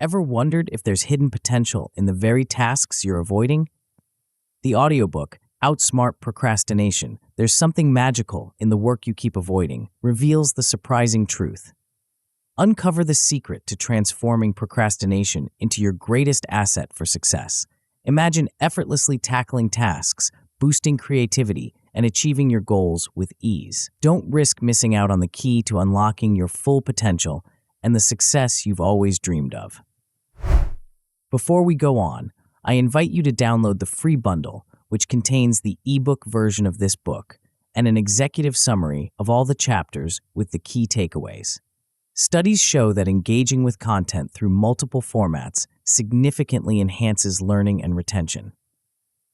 Ever wondered if there's hidden potential in the very tasks you're avoiding? The audiobook, Outsmart Procrastination, There's Something Magical in the Work You Keep Avoiding, reveals the surprising truth. Uncover the secret to transforming procrastination into your greatest asset for success. Imagine effortlessly tackling tasks, boosting creativity, and achieving your goals with ease. Don't risk missing out on the key to unlocking your full potential and the success you've always dreamed of. Before we go on, I invite you to download the free bundle, which contains the ebook version of this book and an executive summary of all the chapters with the key takeaways. Studies show that engaging with content through multiple formats significantly enhances learning and retention.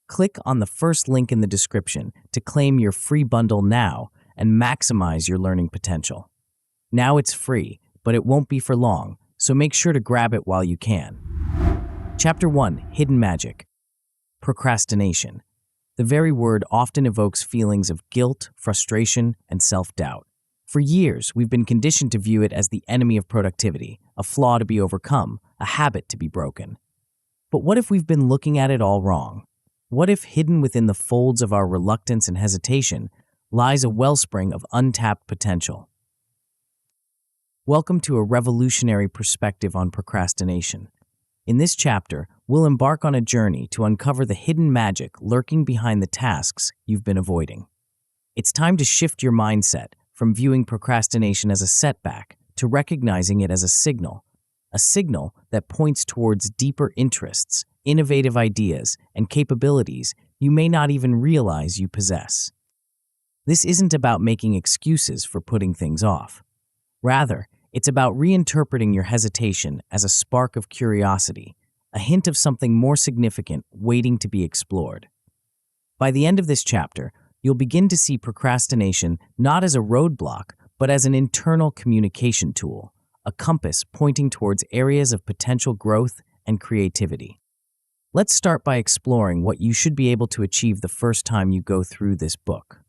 Click on the first link in the description to claim your free bundle now and maximize your learning potential. Now it's free, but it won't be for long, so make sure to grab it while you can. Chapter 1: Hidden Magic. Procrastination. The very word often evokes feelings of guilt, frustration, and self-doubt. For years, we've been conditioned to view it as the enemy of productivity, a flaw to be overcome, a habit to be broken. But what if we've been looking at it all wrong? What if hidden within the folds of our reluctance and hesitation lies a wellspring of untapped potential? Welcome to a revolutionary perspective on procrastination. In this chapter, we'll embark on a journey to uncover the hidden magic lurking behind the tasks you've been avoiding. It's time to shift your mindset from viewing procrastination as a setback to recognizing it as a signal that points towards deeper interests, innovative ideas, and capabilities you may not even realize you possess. This isn't about making excuses for putting things off. Rather, it's about reinterpreting your hesitation as a spark of curiosity, a hint of something more significant waiting to be explored. By the end of this chapter, you'll begin to see procrastination not as a roadblock, but as an internal communication tool, a compass pointing towards areas of potential growth and creativity. Let's start by exploring what you should be able to achieve the first time you go through this book.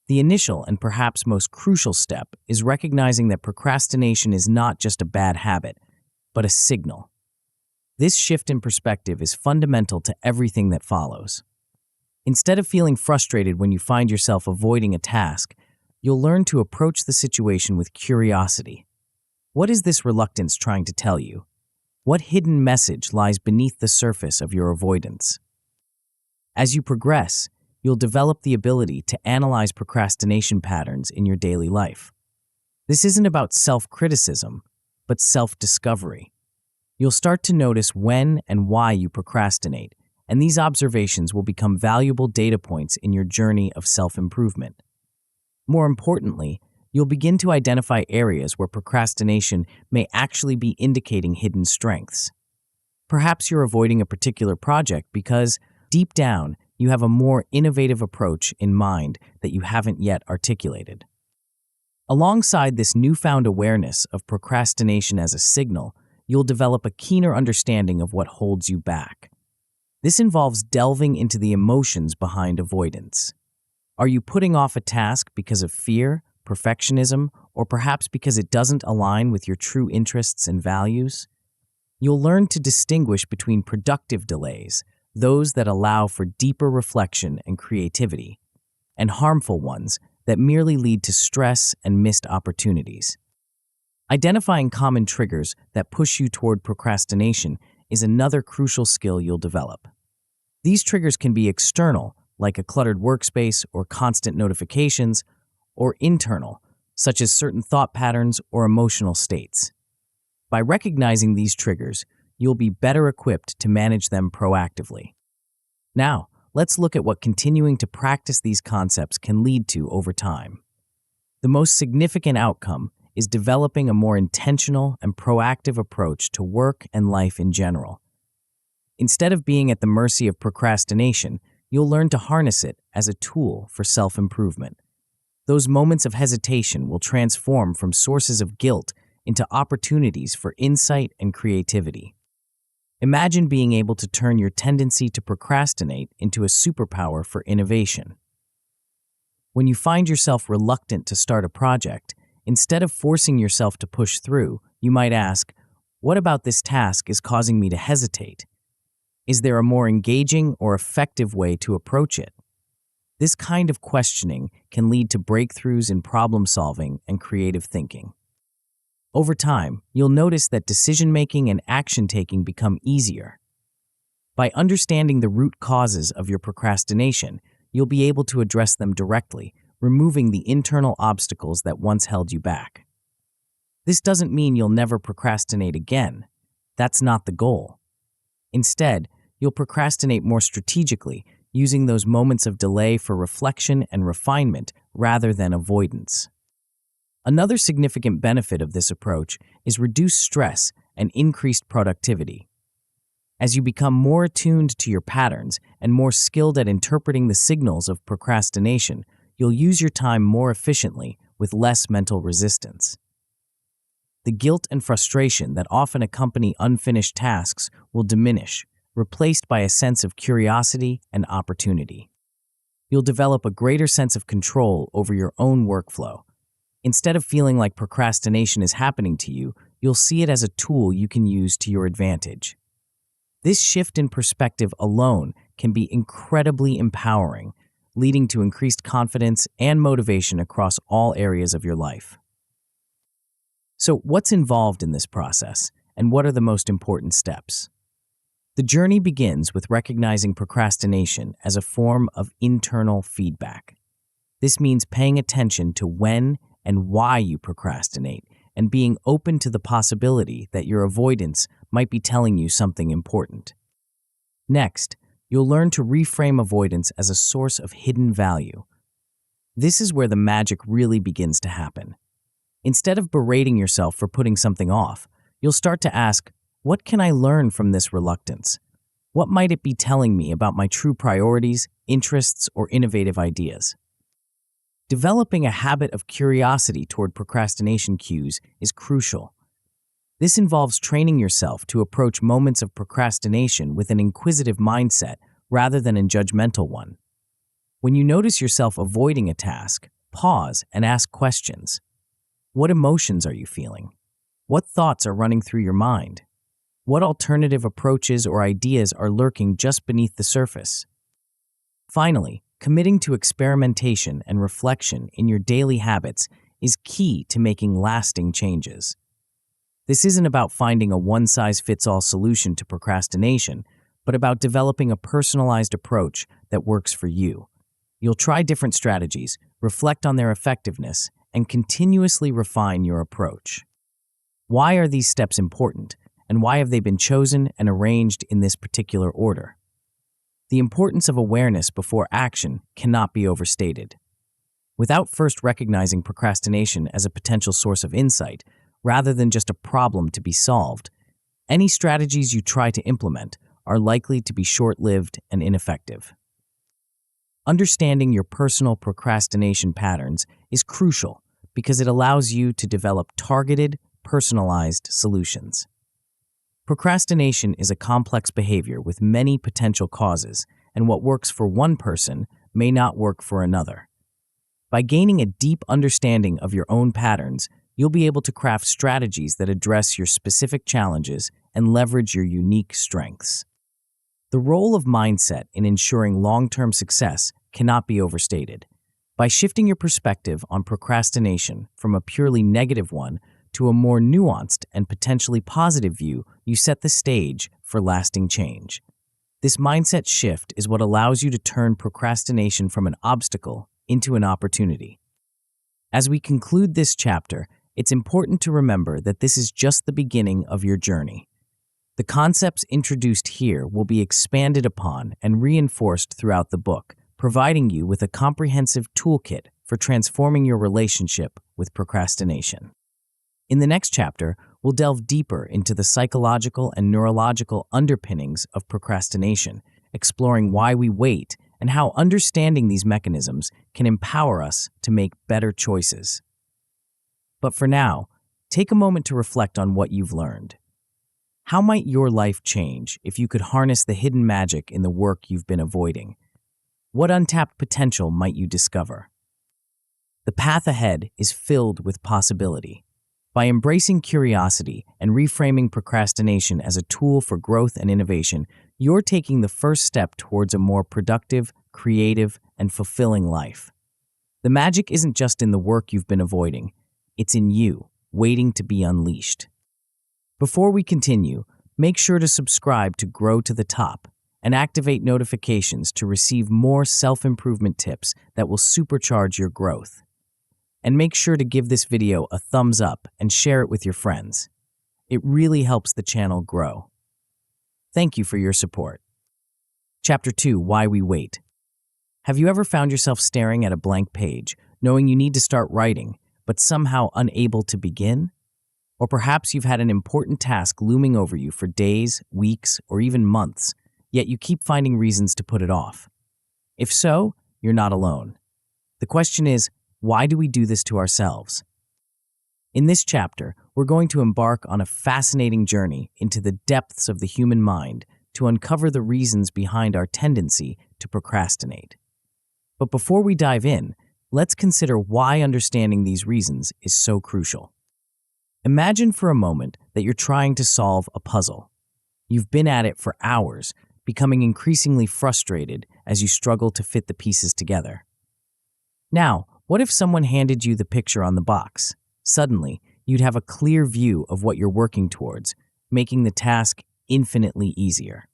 The initial and perhaps most crucial step is recognizing that procrastination is not just a bad habit, but a signal. This shift in perspective is fundamental to everything that follows. Instead of feeling frustrated when you find yourself avoiding a task, you'll learn to approach the situation with curiosity. What is this reluctance trying to tell you? What hidden message lies beneath the surface of your avoidance? As you progress, you'll develop the ability to analyze procrastination patterns in your daily life. This isn't about self-criticism, but self-discovery. You'll start to notice when and why you procrastinate, and these observations will become valuable data points in your journey of self-improvement. More importantly, you'll begin to identify areas where procrastination may actually be indicating hidden strengths. Perhaps you're avoiding a particular project because, deep down, you have a more innovative approach in mind that you haven't yet articulated. Alongside this newfound awareness of procrastination as a signal, you'll develop a keener understanding of what holds you back. This involves delving into the emotions behind avoidance. Are you putting off a task because of fear, perfectionism, or perhaps because it doesn't align with your true interests and values? You'll learn to distinguish between productive delays, those that allow for deeper reflection and creativity, and harmful ones that merely lead to stress and missed opportunities. Identifying common triggers that push you toward procrastination is another crucial skill you'll develop. These triggers can be external, like a cluttered workspace or constant notifications, or internal, such as certain thought patterns or emotional states. By recognizing these triggers, you'll be better equipped to manage them proactively. Now, let's look at what continuing to practice these concepts can lead to over time. The most significant outcome is developing a more intentional and proactive approach to work and life in general. Instead of being at the mercy of procrastination, you'll learn to harness it as a tool for self-improvement. Those moments of hesitation will transform from sources of guilt into opportunities for insight and creativity. Imagine being able to turn your tendency to procrastinate into a superpower for innovation. When you find yourself reluctant to start a project, instead of forcing yourself to push through, you might ask, What about this task is causing me to hesitate? Is there a more engaging or effective way to approach it? This kind of questioning can lead to breakthroughs in problem solving and creative thinking. Over time, you'll notice that decision-making and action-taking become easier. By understanding the root causes of your procrastination, you'll be able to address them directly, removing the internal obstacles that once held you back. This doesn't mean you'll never procrastinate again. That's not the goal. Instead, you'll procrastinate more strategically, using those moments of delay for reflection and refinement rather than avoidance. Another significant benefit of this approach is reduced stress and increased productivity. As you become more attuned to your patterns and more skilled at interpreting the signals of procrastination, you'll use your time more efficiently with less mental resistance. The guilt and frustration that often accompany unfinished tasks will diminish, replaced by a sense of curiosity and opportunity. You'll develop a greater sense of control over your own workflow. Instead of feeling like procrastination is happening to you, you'll see it as a tool you can use to your advantage. This shift in perspective alone can be incredibly empowering, leading to increased confidence and motivation across all areas of your life. So, what's involved in this process, and what are the most important steps? The journey begins with recognizing procrastination as a form of internal feedback. This means paying attention to when and why you procrastinate and being open to the possibility that your avoidance might be telling you something important. Next, you'll learn to reframe avoidance as a source of hidden value. This is where the magic really begins to happen. Instead of berating yourself for putting something off, you'll start to ask, what can I learn from this reluctance? What might it be telling me about my true priorities, interests, or innovative ideas? Developing a habit of curiosity toward procrastination cues is crucial. This involves training yourself to approach moments of procrastination with an inquisitive mindset rather than a judgmental one. When you notice yourself avoiding a task, pause and ask questions. What emotions are you feeling? What thoughts are running through your mind? What alternative approaches or ideas are lurking just beneath the surface? Finally, committing to experimentation and reflection in your daily habits is key to making lasting changes. This isn't about finding a one-size-fits-all solution to procrastination, but about developing a personalized approach that works for you. You'll try different strategies, reflect on their effectiveness, and continuously refine your approach. Why are these steps important, and why have they been chosen and arranged in this particular order? The importance of awareness before action cannot be overstated. Without first recognizing procrastination as a potential source of insight, rather than just a problem to be solved, any strategies you try to implement are likely to be short-lived and ineffective. Understanding your personal procrastination patterns is crucial because it allows you to develop targeted, personalized solutions. Procrastination is a complex behavior with many potential causes, and what works for one person may not work for another. By gaining a deep understanding of your own patterns, you'll be able to craft strategies that address your specific challenges and leverage your unique strengths. The role of mindset in ensuring long-term success cannot be overstated. By shifting your perspective on procrastination from a purely negative one to a more nuanced and potentially positive view, you set the stage for lasting change. This mindset shift is what allows you to turn procrastination from an obstacle into an opportunity. As we conclude this chapter, it's important to remember that this is just the beginning of your journey. The concepts introduced here will be expanded upon and reinforced throughout the book, providing you with a comprehensive toolkit for transforming your relationship with procrastination. In the next chapter, we'll delve deeper into the psychological and neurological underpinnings of procrastination, exploring why we wait and how understanding these mechanisms can empower us to make better choices. But for now, take a moment to reflect on what you've learned. How might your life change if you could harness the hidden magic in the work you've been avoiding? What untapped potential might you discover? The path ahead is filled with possibility. By embracing curiosity and reframing procrastination as a tool for growth and innovation, you're taking the first step towards a more productive, creative, and fulfilling life. The magic isn't just in the work you've been avoiding, it's in you, waiting to be unleashed. Before we continue, make sure to subscribe to Grow to the Top and activate notifications to receive more self-improvement tips that will supercharge your growth. And make sure to give this video a thumbs up and share it with your friends. It really helps the channel grow. Thank you for your support. Chapter 2: Why We Wait. Have you ever found yourself staring at a blank page, knowing you need to start writing, but somehow unable to begin? Or perhaps you've had an important task looming over you for days, weeks, or even months, yet you keep finding reasons to put it off. If so, you're not alone. The question is, why do we do this to ourselves? In this chapter, we're going to embark on a fascinating journey into the depths of the human mind to uncover the reasons behind our tendency to procrastinate. But before we dive in, let's consider why understanding these reasons is so crucial. Imagine for a moment that you're trying to solve a puzzle. You've been at it for hours, becoming increasingly frustrated as you struggle to fit the pieces together. Now, what if someone handed you the picture on the box? Suddenly, you'd have a clear view of what you're working towards, making the task infinitely easier.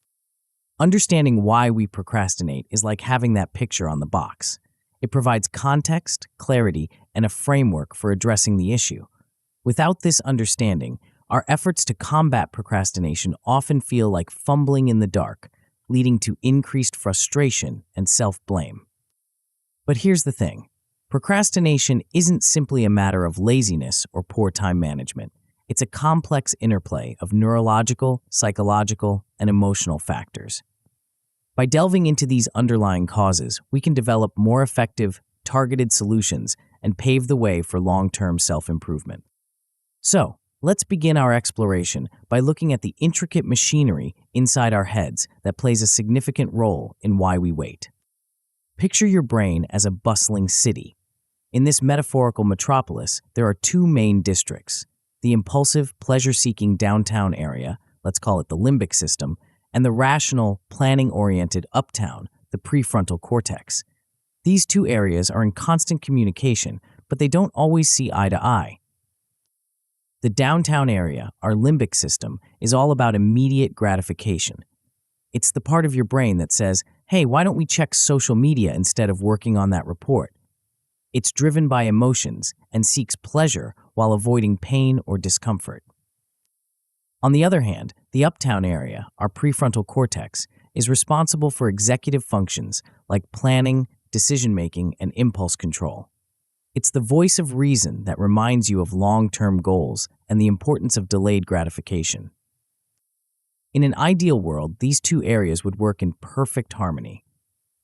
Understanding why we procrastinate is like having that picture on the box. It provides context, clarity, and a framework for addressing the issue. Without this understanding, our efforts to combat procrastination often feel like fumbling in the dark, leading to increased frustration and self-blame. But here's the thing. Procrastination isn't simply a matter of laziness or poor time management. It's a complex interplay of neurological, psychological, and emotional factors. By delving into these underlying causes, we can develop more effective, targeted solutions and pave the way for long-term self-improvement. So, let's begin our exploration by looking at the intricate machinery inside our heads that plays a significant role in why we wait. Picture your brain as a bustling city. In this metaphorical metropolis, there are two main districts: the impulsive, pleasure-seeking downtown area, let's call it the limbic system, and the rational, planning-oriented uptown, the prefrontal cortex. These two areas are in constant communication, but they don't always see eye to eye. The downtown area, our limbic system, is all about immediate gratification. It's the part of your brain that says, hey, why don't we check social media instead of working on that report? It's driven by emotions and seeks pleasure while avoiding pain or discomfort. On the other hand, the uptown area, our prefrontal cortex, is responsible for executive functions like planning, decision-making, and impulse control. It's the voice of reason that reminds you of long-term goals and the importance of delayed gratification. In an ideal world, these two areas would work in perfect harmony.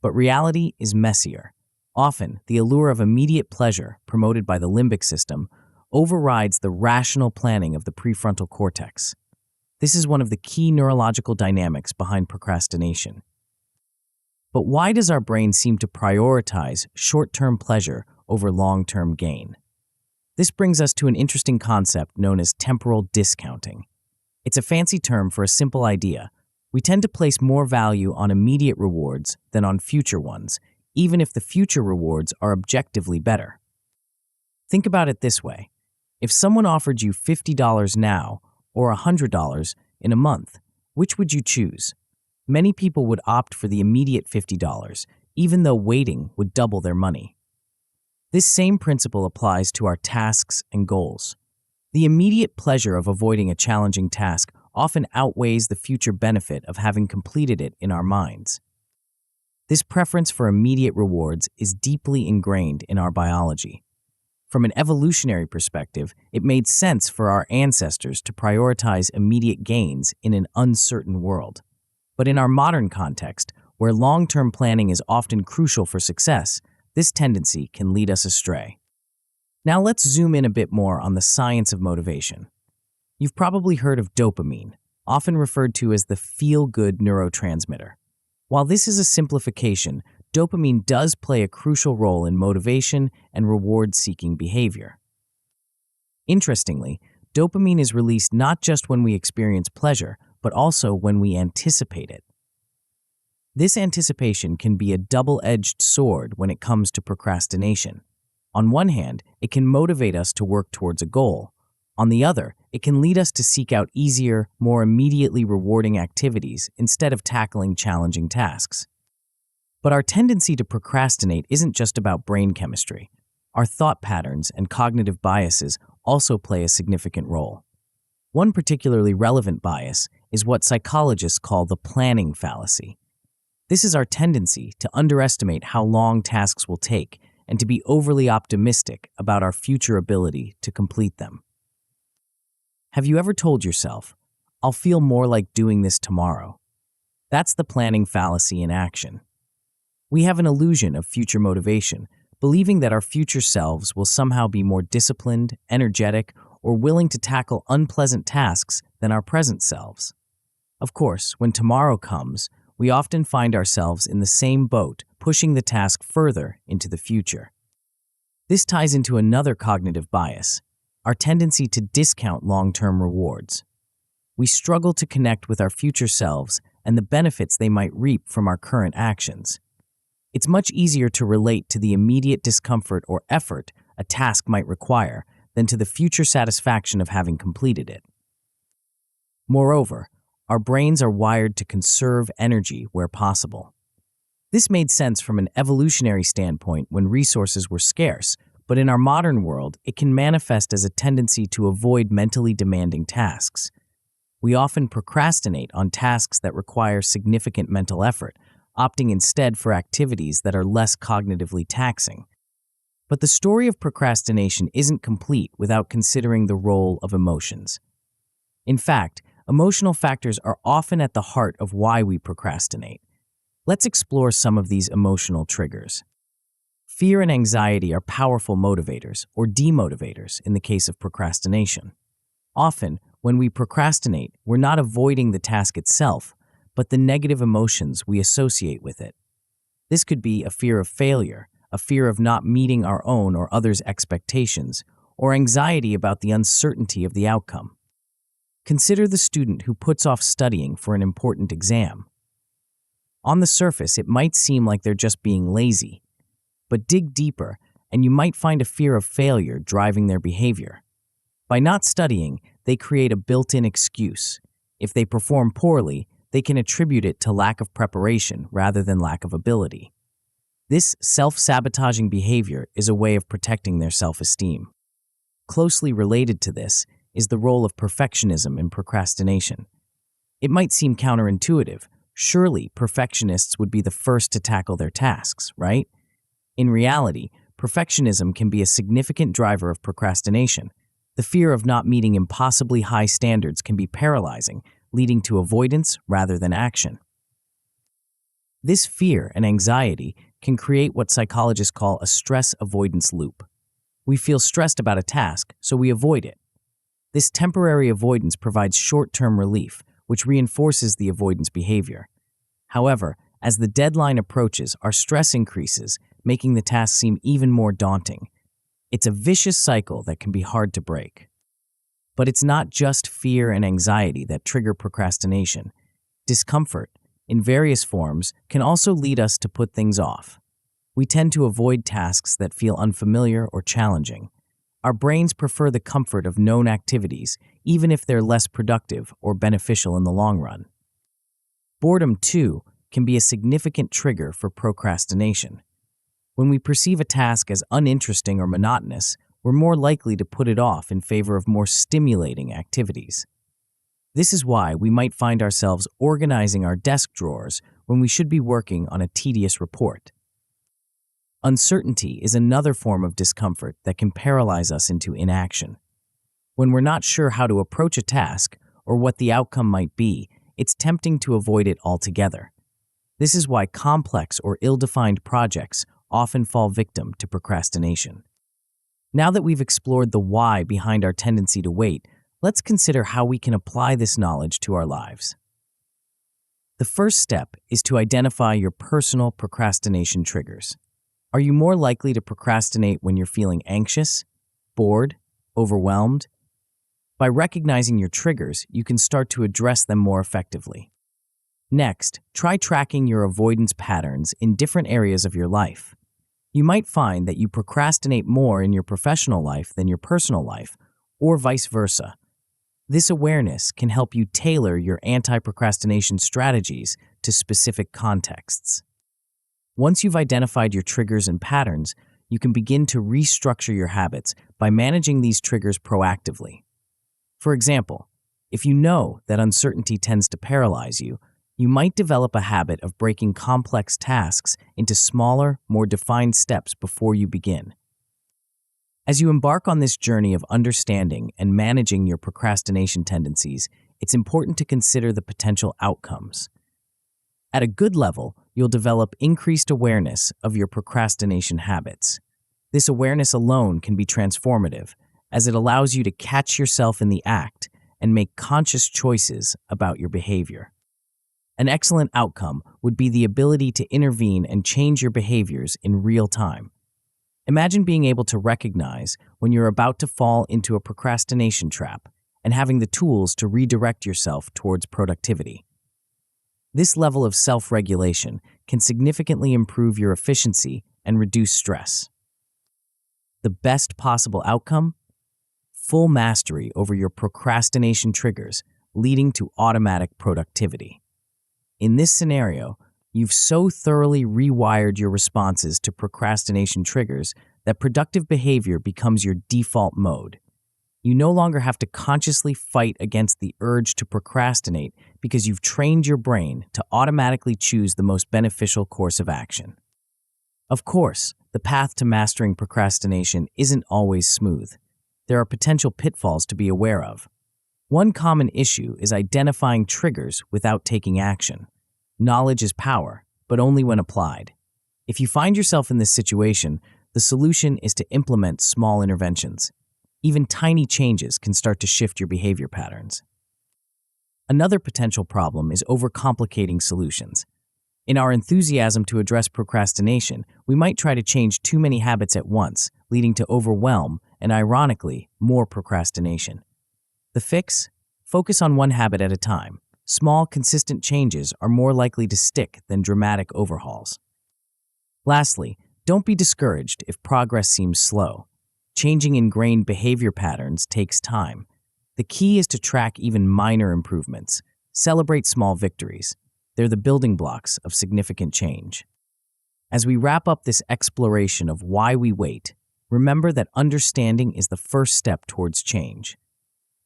But reality is messier. Often, the allure of immediate pleasure, promoted by the limbic system, overrides the rational planning of the prefrontal cortex. This is one of the key neurological dynamics behind procrastination. But why does our brain seem to prioritize short-term pleasure over long-term gain? This brings us to an interesting concept known as temporal discounting. It's a fancy term for a simple idea. We tend to place more value on immediate rewards than on future ones, even if the future rewards are objectively better. Think about it this way. If someone offered you $50 now or $100 in a month, which would you choose? Many people would opt for the immediate $50, even though waiting would double their money. This same principle applies to our tasks and goals. The immediate pleasure of avoiding a challenging task often outweighs the future benefit of having completed it in our minds. This preference for immediate rewards is deeply ingrained in our biology. From an evolutionary perspective, it made sense for our ancestors to prioritize immediate gains in an uncertain world. But in our modern context, where long-term planning is often crucial for success, this tendency can lead us astray. Now let's zoom in a bit more on the science of motivation. You've probably heard of dopamine, often referred to as the feel-good neurotransmitter. While this is a simplification, dopamine does play a crucial role in motivation and reward-seeking behavior. Interestingly, dopamine is released not just when we experience pleasure, but also when we anticipate it. This anticipation can be a double-edged sword when it comes to procrastination. On one hand, it can motivate us to work towards a goal. On the other, it can lead us to seek out easier, more immediately rewarding activities instead of tackling challenging tasks. But our tendency to procrastinate isn't just about brain chemistry. Our thought patterns and cognitive biases also play a significant role. One particularly relevant bias is what psychologists call the planning fallacy. This is our tendency to underestimate how long tasks will take and to be overly optimistic about our future ability to complete them. Have you ever told yourself, "I'll feel more like doing this tomorrow"? That's the planning fallacy in action. We have an illusion of future motivation, believing that our future selves will somehow be more disciplined, energetic, or willing to tackle unpleasant tasks than our present selves. Of course, when tomorrow comes, we often find ourselves in the same boat, pushing the task further into the future. This ties into another cognitive bias, our tendency to discount long-term rewards. We struggle to connect with our future selves and the benefits they might reap from our current actions. It's much easier to relate to the immediate discomfort or effort a task might require than to the future satisfaction of having completed it. Moreover, our brains are wired to conserve energy where possible. This made sense from an evolutionary standpoint when resources were scarce, but in our modern world, it can manifest as a tendency to avoid mentally demanding tasks. We often procrastinate on tasks that require significant mental effort, opting instead for activities that are less cognitively taxing. But the story of procrastination isn't complete without considering the role of emotions. In fact, emotional factors are often at the heart of why we procrastinate. Let's explore some of these emotional triggers. Fear and anxiety are powerful motivators or demotivators in the case of procrastination. Often, when we procrastinate, we're not avoiding the task itself, but the negative emotions we associate with it. This could be a fear of failure, a fear of not meeting our own or others' expectations, or anxiety about the uncertainty of the outcome. Consider the student who puts off studying for an important exam. On the surface, it might seem like they're just being lazy, but dig deeper and you might find a fear of failure driving their behavior. By not studying, they create a built-in excuse. If they perform poorly, they can attribute it to lack of preparation rather than lack of ability. This self-sabotaging behavior is a way of protecting their self-esteem. Closely related to this is the role of perfectionism in procrastination. It might seem counterintuitive. Surely, perfectionists would be the first to tackle their tasks, right? In reality, perfectionism can be a significant driver of procrastination. The fear of not meeting impossibly high standards can be paralyzing, leading to avoidance rather than action. This fear and anxiety can create what psychologists call a stress avoidance loop. We feel stressed about a task, so we avoid it. This temporary avoidance provides short-term relief, which reinforces the avoidance behavior. However, as the deadline approaches, our stress increases, making the task seem even more daunting. It's a vicious cycle that can be hard to break. But it's not just fear and anxiety that trigger procrastination. Discomfort, in various forms, can also lead us to put things off. We tend to avoid tasks that feel unfamiliar or challenging. Our brains prefer the comfort of known activities, even if they're less productive or beneficial in the long run. Boredom, too, can be a significant trigger for procrastination. When we perceive a task as uninteresting or monotonous, we're more likely to put it off in favor of more stimulating activities. This is why we might find ourselves organizing our desk drawers when we should be working on a tedious report. Uncertainty is another form of discomfort that can paralyze us into inaction. When we're not sure how to approach a task or what the outcome might be, it's tempting to avoid it altogether. This is why complex or ill-defined projects often fall victim to procrastination. Now that we've explored the why behind our tendency to wait, let's consider how we can apply this knowledge to our lives. The first step is to identify your personal procrastination triggers. Are you more likely to procrastinate when you're feeling anxious, bored, Overwhelmed? By recognizing your triggers, you can start to address them more effectively. Next, try tracking your avoidance patterns in different areas of your life. You might find that you procrastinate more in your professional life than your personal life, or vice versa. This awareness can help you tailor your anti-procrastination strategies to specific contexts. Once you've identified your triggers and patterns, you can begin to restructure your habits by managing these triggers proactively. For example, if you know that uncertainty tends to paralyze you, you might develop a habit of breaking complex tasks into smaller, more defined steps before you begin. As you embark on this journey of understanding and managing your procrastination tendencies, it's important to consider the potential outcomes. At a good level, you'll develop increased awareness of your procrastination habits. This awareness alone can be transformative, as it allows you to catch yourself in the act and make conscious choices about your behavior. An excellent outcome would be the ability to intervene and change your behaviors in real time. Imagine being able to recognize when you're about to fall into a procrastination trap and having the tools to redirect yourself towards productivity. This level of self-regulation can significantly improve your efficiency and reduce stress. The best possible outcome? Full mastery over your procrastination triggers, leading to automatic productivity. In this scenario, you've so thoroughly rewired your responses to procrastination triggers that productive behavior becomes your default mode. You no longer have to consciously fight against the urge to procrastinate because you've trained your brain to automatically choose the most beneficial course of action. Of course, the path to mastering procrastination isn't always smooth. There are potential pitfalls to be aware of. One common issue is identifying triggers without taking action. Knowledge is power, but only when applied. If you find yourself in this situation, the solution is to implement small interventions. Even tiny changes can start to shift your behavior patterns. Another potential problem is overcomplicating solutions. In our enthusiasm to address procrastination, we might try to change too many habits at once, leading to overwhelm and, ironically, more procrastination. The fix? Focus on one habit at a time. Small, consistent changes are more likely to stick than dramatic overhauls. Lastly, don't be discouraged if progress seems slow. Changing ingrained behavior patterns takes time. The key is to track even minor improvements. Celebrate small victories. They're the building blocks of significant change. As we wrap up this exploration of why we wait, remember that understanding is the first step towards change.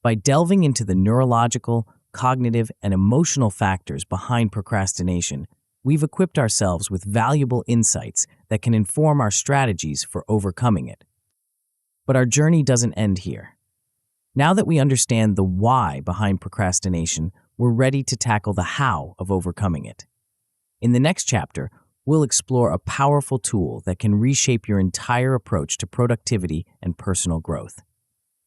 By delving into the neurological, cognitive, and emotional factors behind procrastination, we've equipped ourselves with valuable insights that can inform our strategies for overcoming it. But our journey doesn't end here. Now that we understand the why behind procrastination, we're ready to tackle the how of overcoming it. In the next chapter, we'll explore a powerful tool that can reshape your entire approach to productivity and personal growth.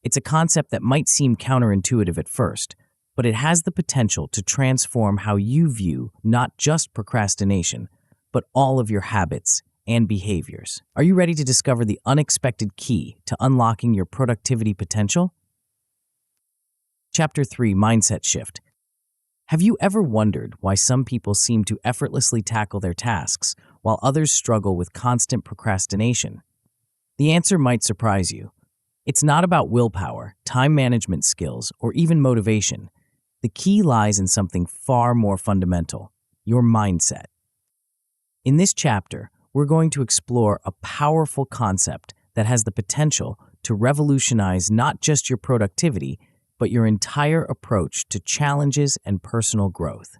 It's a concept that might seem counterintuitive at first, but it has the potential to transform how you view not just procrastination, but all of your habits and behaviors. Are you ready to discover the unexpected key to unlocking your productivity potential? Chapter 3: Mindset Shift. Have you ever wondered why some people seem to effortlessly tackle their tasks while others struggle with constant procrastination? The answer might surprise you. It's not about willpower, time management skills, or even motivation. The key lies in something far more fundamental: your mindset. In this chapter, we're going to explore a powerful concept that has the potential to revolutionize not just your productivity, but your entire approach to challenges and personal growth.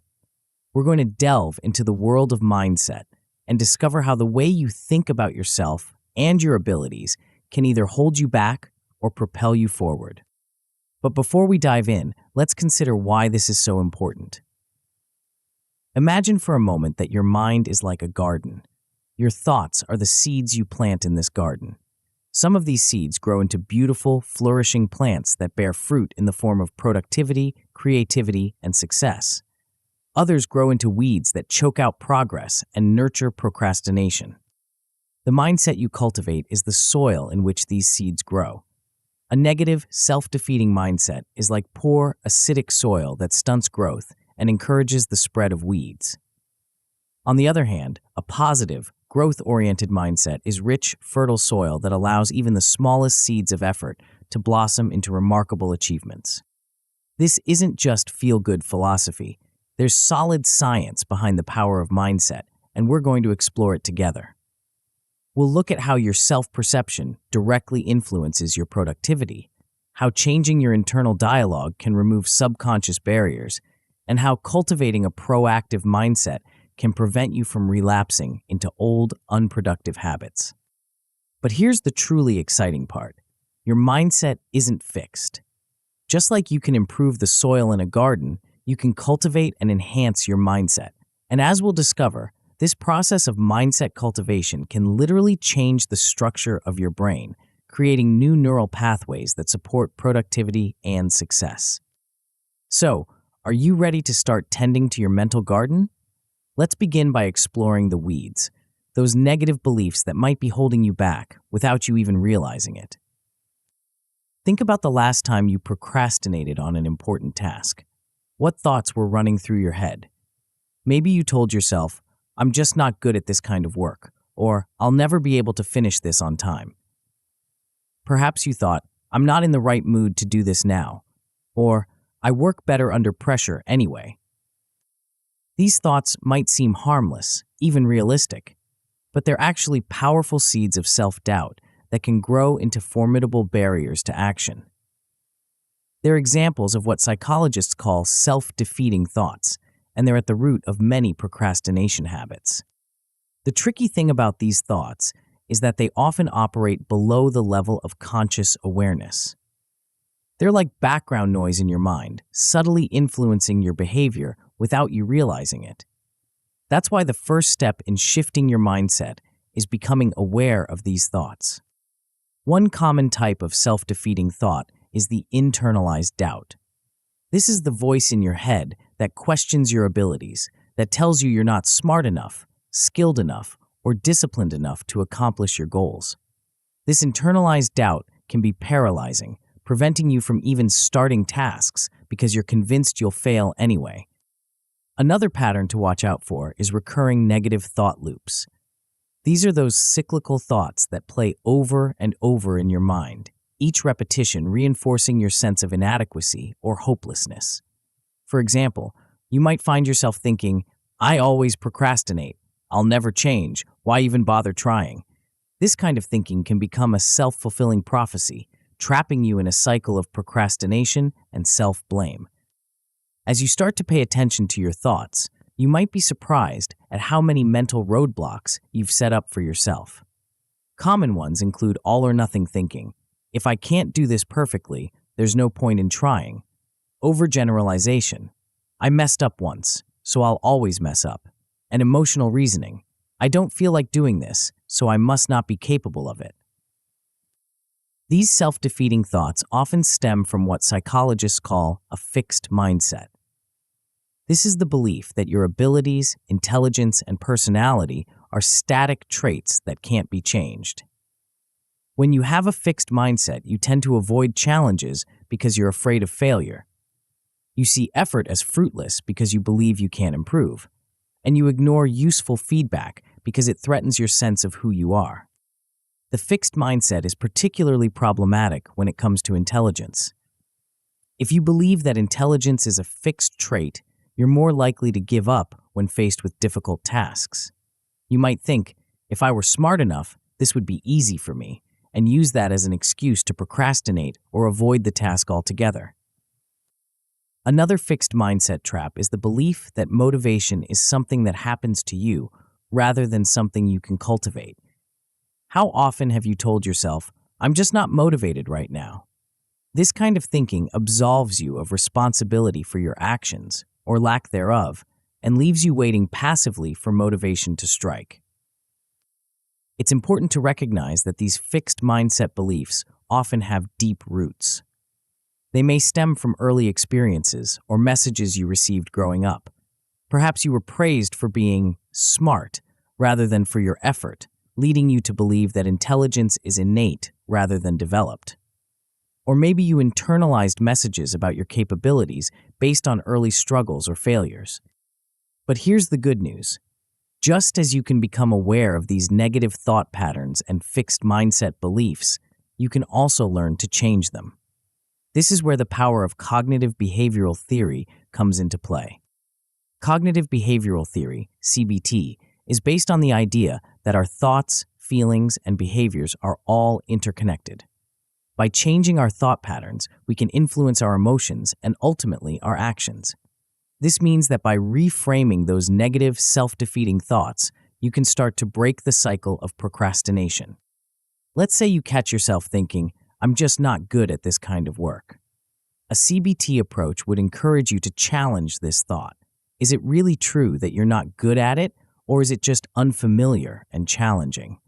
We're going to delve into the world of mindset and discover how the way you think about yourself and your abilities can either hold you back or propel you forward. But before we dive in, let's consider why this is so important. Imagine for a moment that your mind is like a garden. Your thoughts are the seeds you plant in this garden. Some of these seeds grow into beautiful, flourishing plants that bear fruit in the form of productivity, creativity, and success. Others grow into weeds that choke out progress and nurture procrastination. The mindset you cultivate is the soil in which these seeds grow. A negative, self-defeating mindset is like poor, acidic soil that stunts growth and encourages the spread of weeds. On the other hand, a positive, growth-oriented mindset is rich, fertile soil that allows even the smallest seeds of effort to blossom into remarkable achievements. This isn't just feel-good philosophy. There's solid science behind the power of mindset, and we're going to explore it together. We'll look at how your self-perception directly influences your productivity, how changing your internal dialogue can remove subconscious barriers, and how cultivating a proactive mindset can prevent you from relapsing into old, unproductive habits. But here's the truly exciting part. Your mindset isn't fixed. Just like you can improve the soil in a garden, you can cultivate and enhance your mindset. And as we'll discover, this process of mindset cultivation can literally change the structure of your brain, creating new neural pathways that support productivity and success. So, are you ready to start tending to your mental garden? Let's begin by exploring the weeds, those negative beliefs that might be holding you back without you even realizing it. Think about the last time you procrastinated on an important task. What thoughts were running through your head? Maybe you told yourself, "I'm just not good at this kind of work," or "I'll never be able to finish this on time." Perhaps you thought, "I'm not in the right mood to do this now," or "I work better under pressure anyway." These thoughts might seem harmless, even realistic, but they're actually powerful seeds of self-doubt that can grow into formidable barriers to action. They're examples of what psychologists call self-defeating thoughts, and they're at the root of many procrastination habits. The tricky thing about these thoughts is that they often operate below the level of conscious awareness. They're like background noise in your mind, subtly influencing your behavior without you realizing it. That's why the first step in shifting your mindset is becoming aware of these thoughts. One common type of self-defeating thought is the internalized doubt. This is the voice in your head that questions your abilities, that tells you you're not smart enough, skilled enough, or disciplined enough to accomplish your goals. This internalized doubt can be paralyzing, preventing you from even starting tasks because you're convinced you'll fail anyway. Another pattern to watch out for is recurring negative thought loops. These are those cyclical thoughts that play over and over in your mind, each repetition reinforcing your sense of inadequacy or hopelessness. For example, you might find yourself thinking, "I always procrastinate. I'll never change. Why even bother trying?" This kind of thinking can become a self-fulfilling prophecy, trapping you in a cycle of procrastination and self-blame. As you start to pay attention to your thoughts, you might be surprised at how many mental roadblocks you've set up for yourself. Common ones include all-or-nothing thinking. "If I can't do this perfectly, there's no point in trying." Overgeneralization. "I messed up once, so I'll always mess up." And emotional reasoning. "I don't feel like doing this, so I must not be capable of it." These self-defeating thoughts often stem from what psychologists call a fixed mindset. This is the belief that your abilities, intelligence, and personality are static traits that can't be changed. When you have a fixed mindset, you tend to avoid challenges because you're afraid of failure. You see effort as fruitless because you believe you can't improve. And you ignore useful feedback because it threatens your sense of who you are. The fixed mindset is particularly problematic when it comes to intelligence. If you believe that intelligence is a fixed trait, you're more likely to give up when faced with difficult tasks. You might think, "If I were smart enough, this would be easy for me," and use that as an excuse to procrastinate or avoid the task altogether. Another fixed mindset trap is the belief that motivation is something that happens to you rather than something you can cultivate. How often have you told yourself, "I'm just not motivated right now"? This kind of thinking absolves you of responsibility for your actions, or lack thereof, and leaves you waiting passively for motivation to strike. It's important to recognize that these fixed mindset beliefs often have deep roots. They may stem from early experiences or messages you received growing up. Perhaps you were praised for being smart rather than for your effort, leading you to believe that intelligence is innate rather than developed. Or maybe you internalized messages about your capabilities based on early struggles or failures. But here's the good news. Just as you can become aware of these negative thought patterns and fixed mindset beliefs, you can also learn to change them. This is where the power of cognitive behavioral theory comes into play. Cognitive behavioral theory, CBT, is based on the idea that our thoughts, feelings, and behaviors are all interconnected. By changing our thought patterns, we can influence our emotions and ultimately our actions. This means that by reframing those negative, self-defeating thoughts, you can start to break the cycle of procrastination. Let's say you catch yourself thinking, "I'm just not good at this kind of work." A CBT approach would encourage you to challenge this thought. Is it really true that you're not good at it, or is it just unfamiliar and challenging?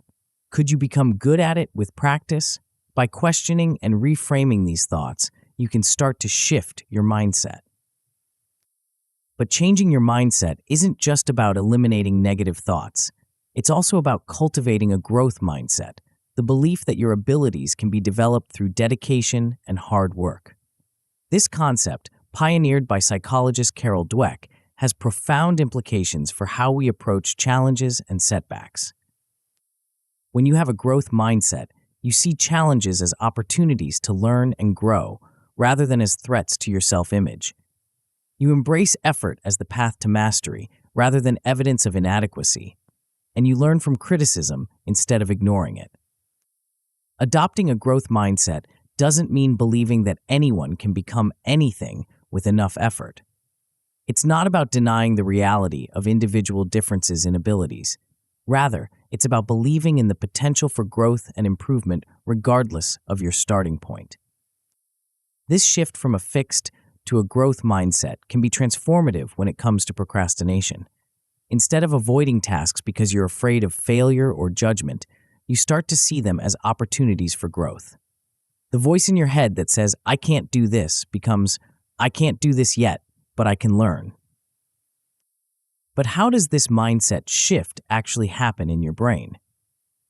Could you become good at it with practice? By questioning and reframing these thoughts, you can start to shift your mindset. But changing your mindset isn't just about eliminating negative thoughts. It's also about cultivating a growth mindset, the belief that your abilities can be developed through dedication and hard work. This concept, pioneered by psychologist Carol Dweck, has profound implications for how we approach challenges and setbacks. When you have a growth mindset, you see challenges as opportunities to learn and grow, rather than as threats to your self-image. You embrace effort as the path to mastery, rather than evidence of inadequacy, and you learn from criticism instead of ignoring it. Adopting a growth mindset doesn't mean believing that anyone can become anything with enough effort. It's not about denying the reality of individual differences in abilities. Rather, it's about believing in the potential for growth and improvement regardless of your starting point. This shift from a fixed to a growth mindset can be transformative when it comes to procrastination. Instead of avoiding tasks because you're afraid of failure or judgment, you start to see them as opportunities for growth. The voice in your head that says, "I can't do this," becomes, "I can't do this yet, but I can learn." But how does this mindset shift actually happen in your brain?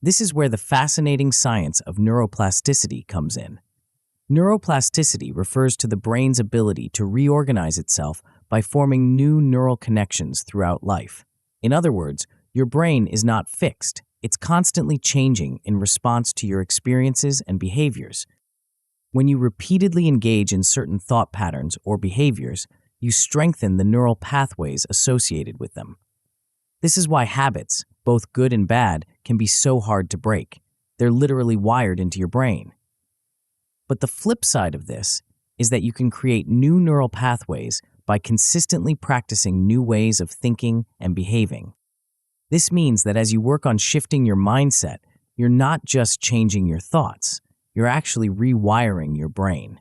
This is where the fascinating science of neuroplasticity comes in. Neuroplasticity refers to the brain's ability to reorganize itself by forming new neural connections throughout life. In other words, your brain is not fixed. It's constantly changing in response to your experiences and behaviors. When you repeatedly engage in certain thought patterns or behaviors, you strengthen the neural pathways associated with them. This is why habits, both good and bad, can be so hard to break. They're literally wired into your brain. But the flip side of this is that you can create new neural pathways by consistently practicing new ways of thinking and behaving. This means that as you work on shifting your mindset, you're not just changing your thoughts, you're actually rewiring your brain.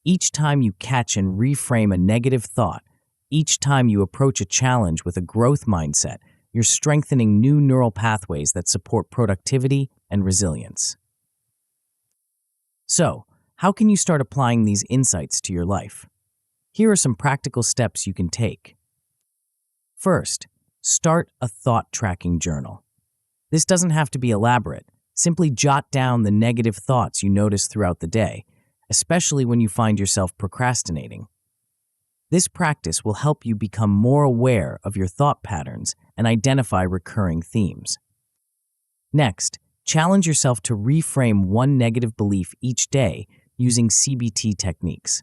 Each time you catch and reframe a negative thought, each time you approach a challenge with a growth mindset, you're strengthening new neural pathways that support productivity and resilience. So, how can you start applying these insights to your life? Here are some practical steps you can take. First, start a thought-tracking journal. This doesn't have to be elaborate. Simply jot down the negative thoughts you notice throughout the day, especially when you find yourself procrastinating. This practice will help you become more aware of your thought patterns and identify recurring themes. Next, challenge yourself to reframe one negative belief each day using CBT techniques.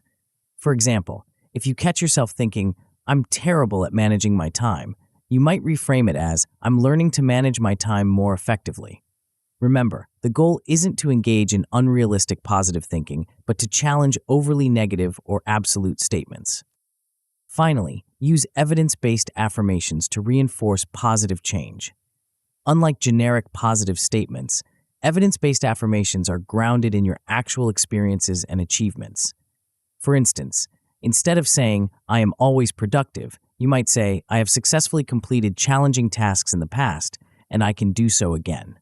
For example, if you catch yourself thinking, "I'm terrible at managing my time," you might reframe it as, "I'm learning to manage my time more effectively." Remember, the goal isn't to engage in unrealistic positive thinking, but to challenge overly negative or absolute statements. Finally, use evidence-based affirmations to reinforce positive change. Unlike generic positive statements, evidence-based affirmations are grounded in your actual experiences and achievements. For instance, instead of saying, "I am always productive," you might say, "I have successfully completed challenging tasks in the past, and I can do so again."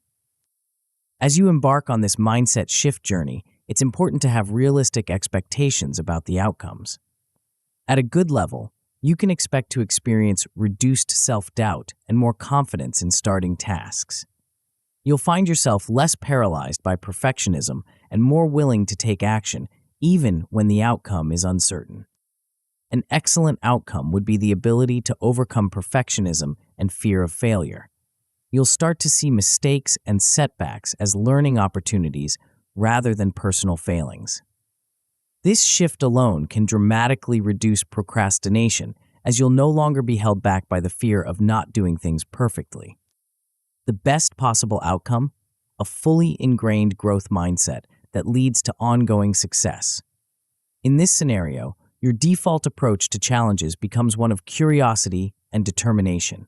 As you embark on this mindset shift journey, it's important to have realistic expectations about the outcomes. At a good level, you can expect to experience reduced self-doubt and more confidence in starting tasks. You'll find yourself less paralyzed by perfectionism and more willing to take action, even when the outcome is uncertain. An excellent outcome would be the ability to overcome perfectionism and fear of failure. You'll start to see mistakes and setbacks as learning opportunities rather than personal failings. This shift alone can dramatically reduce procrastination, as you'll no longer be held back by the fear of not doing things perfectly. The best possible outcome? A fully ingrained growth mindset that leads to ongoing success. In this scenario, your default approach to challenges becomes one of curiosity and determination.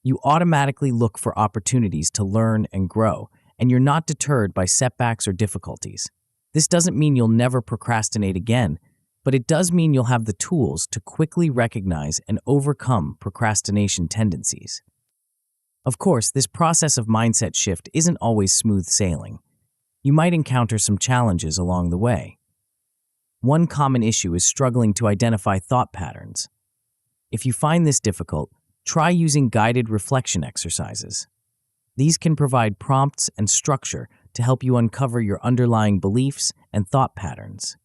You automatically look for opportunities to learn and grow, and you're not deterred by setbacks or difficulties. This doesn't mean you'll never procrastinate again, but it does mean you'll have the tools to quickly recognize and overcome procrastination tendencies. Of course, this process of mindset shift isn't always smooth sailing. You might encounter some challenges along the way. One common issue is struggling to identify thought patterns. If you find this difficult, try using guided reflection exercises. These can provide prompts and structure to help you uncover your underlying beliefs and thought patterns.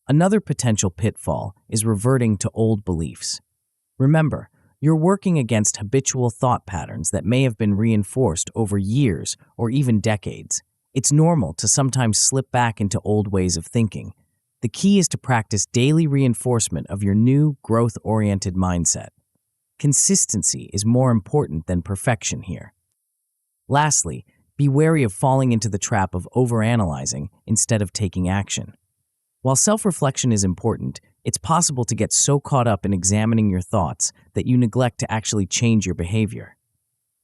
Another potential pitfall is reverting to old beliefs. Remember, you're working against habitual thought patterns that may have been reinforced over years or even decades. It's normal to sometimes slip back into old ways of thinking. The key is to practice daily reinforcement of your new, growth-oriented mindset. Consistency is more important than perfection here. Lastly, be wary of falling into the trap of overanalyzing instead of taking action. While self-reflection is important, it's possible to get so caught up in examining your thoughts that you neglect to actually change your behavior.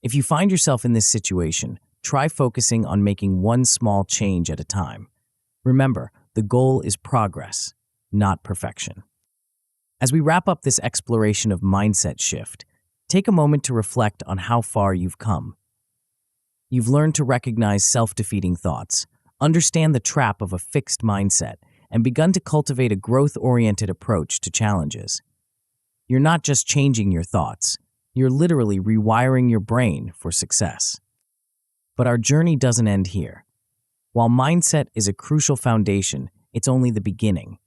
If you find yourself in this situation, try focusing on making one small change at a time. Remember, the goal is progress, not perfection. As we wrap up this exploration of mindset shift, take a moment to reflect on how far you've come. You've learned to recognize self-defeating thoughts, understand the trap of a fixed mindset, and begun to cultivate a growth-oriented approach to challenges. You're not just changing your thoughts, you're literally rewiring your brain for success. But our journey doesn't end here. While mindset is a crucial foundation, it's only the beginning.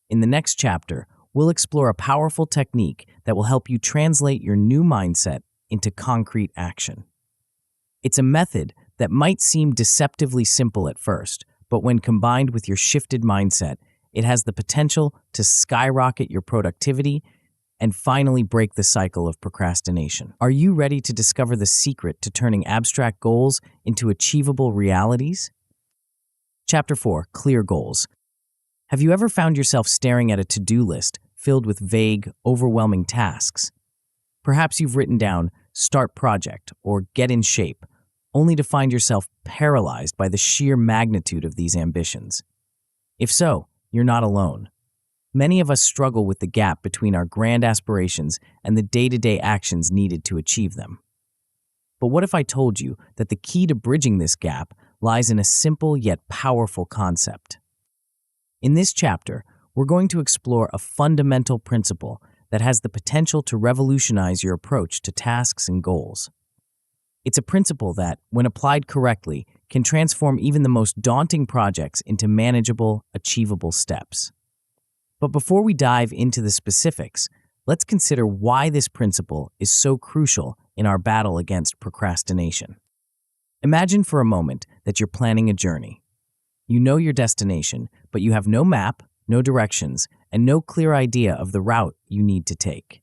In the next chapter, we'll explore a powerful technique that will help you translate your new mindset into concrete action. It's a method that might seem deceptively simple at first, but when combined with your shifted mindset, it has the potential to skyrocket your productivity and finally break the cycle of procrastination. Are you ready to discover the secret to turning abstract goals into achievable realities? Chapter 4, Clear Goals. Have you ever found yourself staring at a to-do list filled with vague, overwhelming tasks? Perhaps you've written down, "Start project" or "Get in shape," only to find yourself paralyzed by the sheer magnitude of these ambitions. If so, you're not alone. Many of us struggle with the gap between our grand aspirations and the day-to-day actions needed to achieve them. But what if I told you that the key to bridging this gap lies in a simple yet powerful concept? In this chapter, we're going to explore a fundamental principle that has the potential to revolutionize your approach to tasks and goals. It's a principle that, when applied correctly, can transform even the most daunting projects into manageable, achievable steps. But before we dive into the specifics, let's consider why this principle is so crucial in our battle against procrastination. Imagine for a moment that you're planning a journey. You know your destination, but you have no map, no directions, and no clear idea of the route you need to take.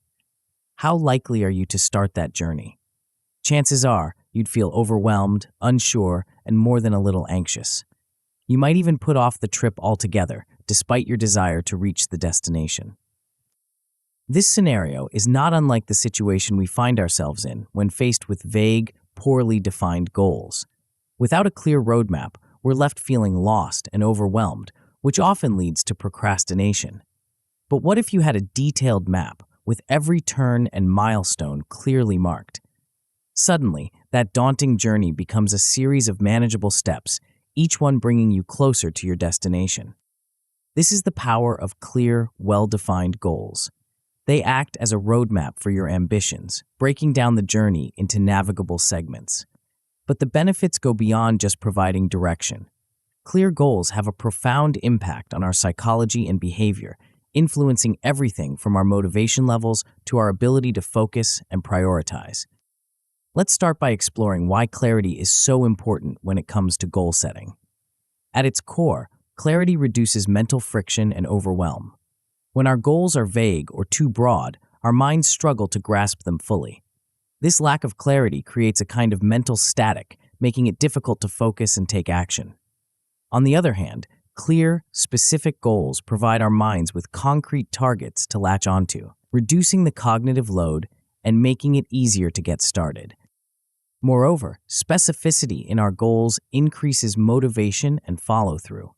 How likely are you to start that journey? Chances are you'd feel overwhelmed, unsure, and more than a little anxious. You might even put off the trip altogether, despite your desire to reach the destination. This scenario is not unlike the situation we find ourselves in when faced with vague, poorly defined goals. Without a clear roadmap, we're left feeling lost and overwhelmed, which often leads to procrastination. But what if you had a detailed map with every turn and milestone clearly marked? Suddenly, that daunting journey becomes a series of manageable steps, each one bringing you closer to your destination. This is the power of clear, well-defined goals. They act as a roadmap for your ambitions, breaking down the journey into navigable segments. But the benefits go beyond just providing direction. Clear goals have a profound impact on our psychology and behavior, influencing everything from our motivation levels to our ability to focus and prioritize. Let's start by exploring why clarity is so important when it comes to goal setting. At its core, clarity reduces mental friction and overwhelm. When our goals are vague or too broad, our minds struggle to grasp them fully. This lack of clarity creates a kind of mental static, making it difficult to focus and take action. On the other hand, clear, specific goals provide our minds with concrete targets to latch onto, reducing the cognitive load and making it easier to get started. Moreover, specificity in our goals increases motivation and follow-through.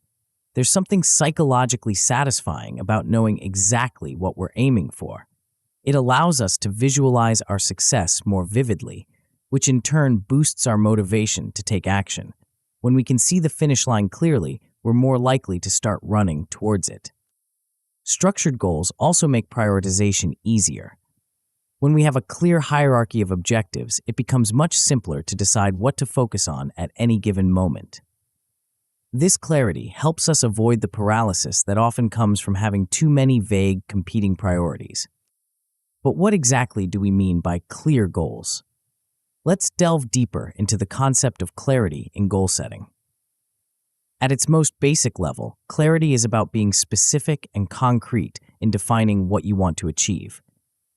There's something psychologically satisfying about knowing exactly what we're aiming for. It allows us to visualize our success more vividly, which in turn boosts our motivation to take action. When we can see the finish line clearly, we're more likely to start running towards it. Structured goals also make prioritization easier. When we have a clear hierarchy of objectives, it becomes much simpler to decide what to focus on at any given moment. This clarity helps us avoid the paralysis that often comes from having too many vague, competing priorities. But what exactly do we mean by clear goals? Let's delve deeper into the concept of clarity in goal setting. At its most basic level, clarity is about being specific and concrete in defining what you want to achieve.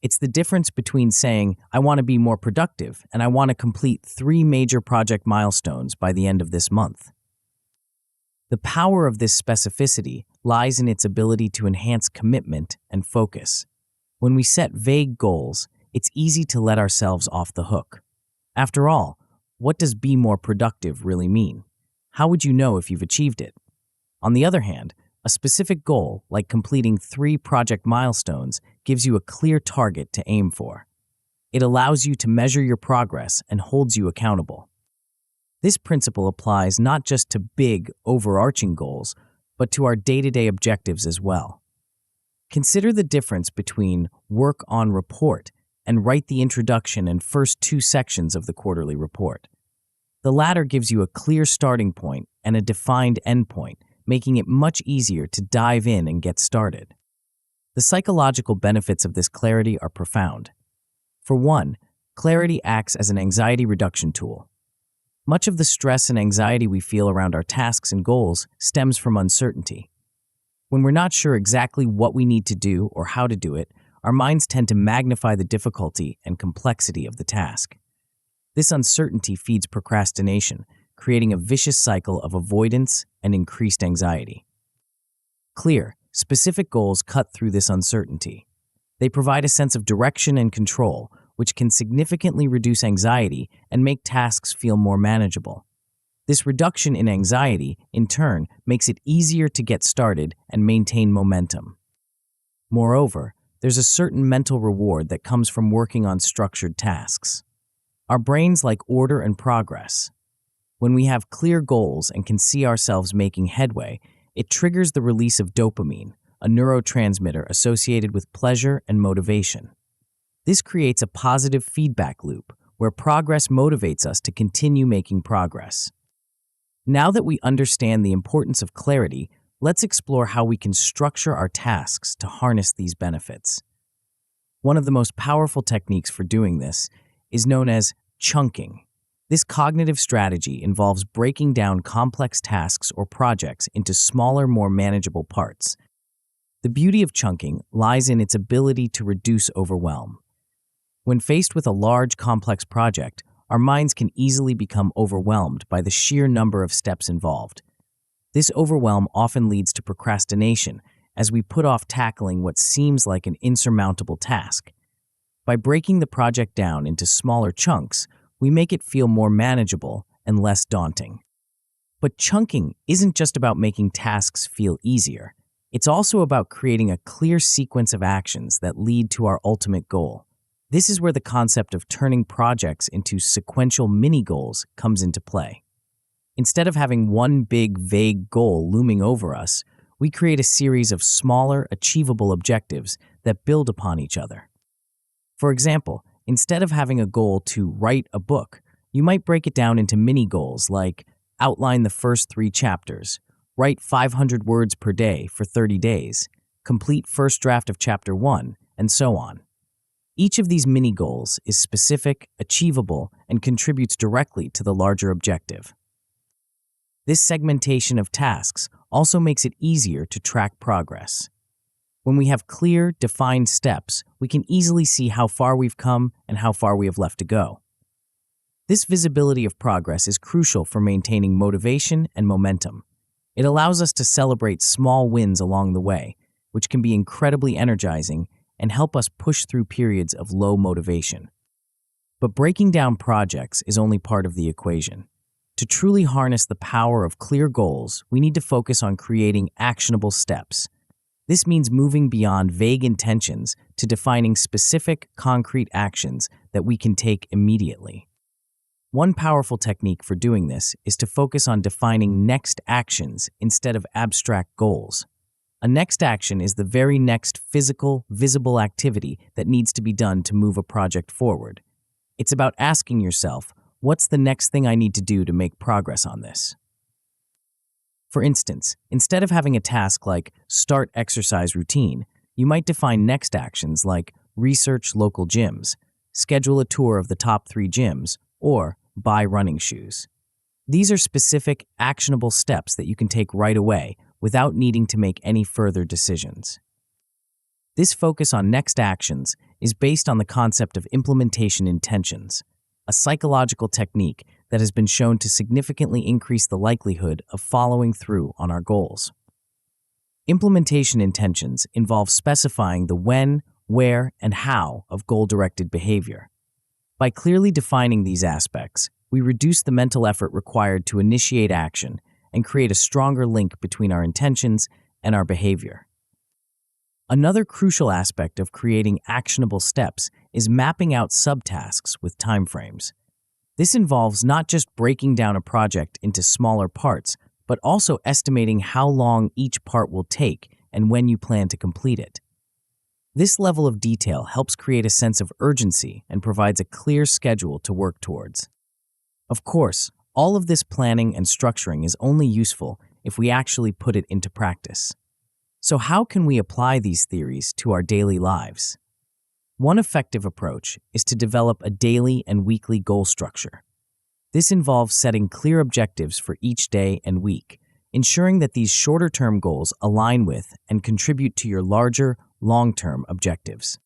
It's the difference between saying, I want to be more productive and I want to complete 3 major project milestones by the end of this month. The power of this specificity lies in its ability to enhance commitment and focus. When we set vague goals, it's easy to let ourselves off the hook. After all, what does be more productive really mean? How would you know if you've achieved it? On the other hand, a specific goal, like completing 3 project milestones, gives you a clear target to aim for. It allows you to measure your progress and holds you accountable. This principle applies not just to big, overarching goals, but to our day-to-day objectives as well. Consider the difference between work on report and write the introduction and first 2 sections of the quarterly report. The latter gives you a clear starting point and a defined endpoint, making it much easier to dive in and get started. The psychological benefits of this clarity are profound. For one, clarity acts as an anxiety reduction tool. Much of the stress and anxiety we feel around our tasks and goals stems from uncertainty. When we're not sure exactly what we need to do or how to do it, our minds tend to magnify the difficulty and complexity of the task. This uncertainty feeds procrastination, creating a vicious cycle of avoidance and increased anxiety. Clear, specific goals cut through this uncertainty. They provide a sense of direction and control, which can significantly reduce anxiety and make tasks feel more manageable. This reduction in anxiety, in turn, makes it easier to get started and maintain momentum. Moreover, there's a certain mental reward that comes from working on structured tasks. Our brains like order and progress. When we have clear goals and can see ourselves making headway, it triggers the release of dopamine, a neurotransmitter associated with pleasure and motivation. This creates a positive feedback loop where progress motivates us to continue making progress. Now that we understand the importance of clarity, let's explore how we can structure our tasks to harness these benefits. One of the most powerful techniques for doing this is known as chunking. This cognitive strategy involves breaking down complex tasks or projects into smaller, more manageable parts. The beauty of chunking lies in its ability to reduce overwhelm. When faced with a large, complex project, our minds can easily become overwhelmed by the sheer number of steps involved. This overwhelm often leads to procrastination as we put off tackling what seems like an insurmountable task. By breaking the project down into smaller chunks, we make it feel more manageable and less daunting. But chunking isn't just about making tasks feel easier. It's also about creating a clear sequence of actions that lead to our ultimate goal. This is where the concept of turning projects into sequential mini-goals comes into play. Instead of having one big, vague goal looming over us, we create a series of smaller, achievable objectives that build upon each other. For example, instead of having a goal to write a book, you might break it down into mini-goals like outline the first 3 chapters, write 500 words per day for 30 days, complete first draft of chapter 1, and so on. Each of these mini goals is specific, achievable, and contributes directly to the larger objective. This segmentation of tasks also makes it easier to track progress. When we have clear, defined steps, we can easily see how far we've come and how far we have left to go. This visibility of progress is crucial for maintaining motivation and momentum. It allows us to celebrate small wins along the way, which can be incredibly energizing and help us push through periods of low motivation. But breaking down projects is only part of the equation. To truly harness the power of clear goals, we need to focus on creating actionable steps. This means moving beyond vague intentions to defining specific, concrete actions that we can take immediately. One powerful technique for doing this is to focus on defining next actions instead of abstract goals. A next action is the very next physical, visible activity that needs to be done to move a project forward. It's about asking yourself, what's the next thing I need to do to make progress on this? For instance, instead of having a task like start exercise routine, you might define next actions like research local gyms, schedule a tour of the top 3 gyms, or buy running shoes. These are specific, actionable steps that you can take right away without needing to make any further decisions. This focus on next actions is based on the concept of implementation intentions, a psychological technique that has been shown to significantly increase the likelihood of following through on our goals. Implementation intentions involve specifying the when, where, and how of goal-directed behavior. By clearly defining these aspects, we reduce the mental effort required to initiate action and create a stronger link between our intentions and our behavior. Another crucial aspect of creating actionable steps is mapping out subtasks with timeframes. This involves not just breaking down a project into smaller parts, but also estimating how long each part will take and when you plan to complete it. This level of detail helps create a sense of urgency and provides a clear schedule to work towards. Of course, all of this planning and structuring is only useful if we actually put it into practice. So how can we apply these theories to our daily lives? One effective approach is to develop a daily and weekly goal structure. This involves setting clear objectives for each day and week, ensuring that these shorter-term goals align with and contribute to your larger, long-term objectives.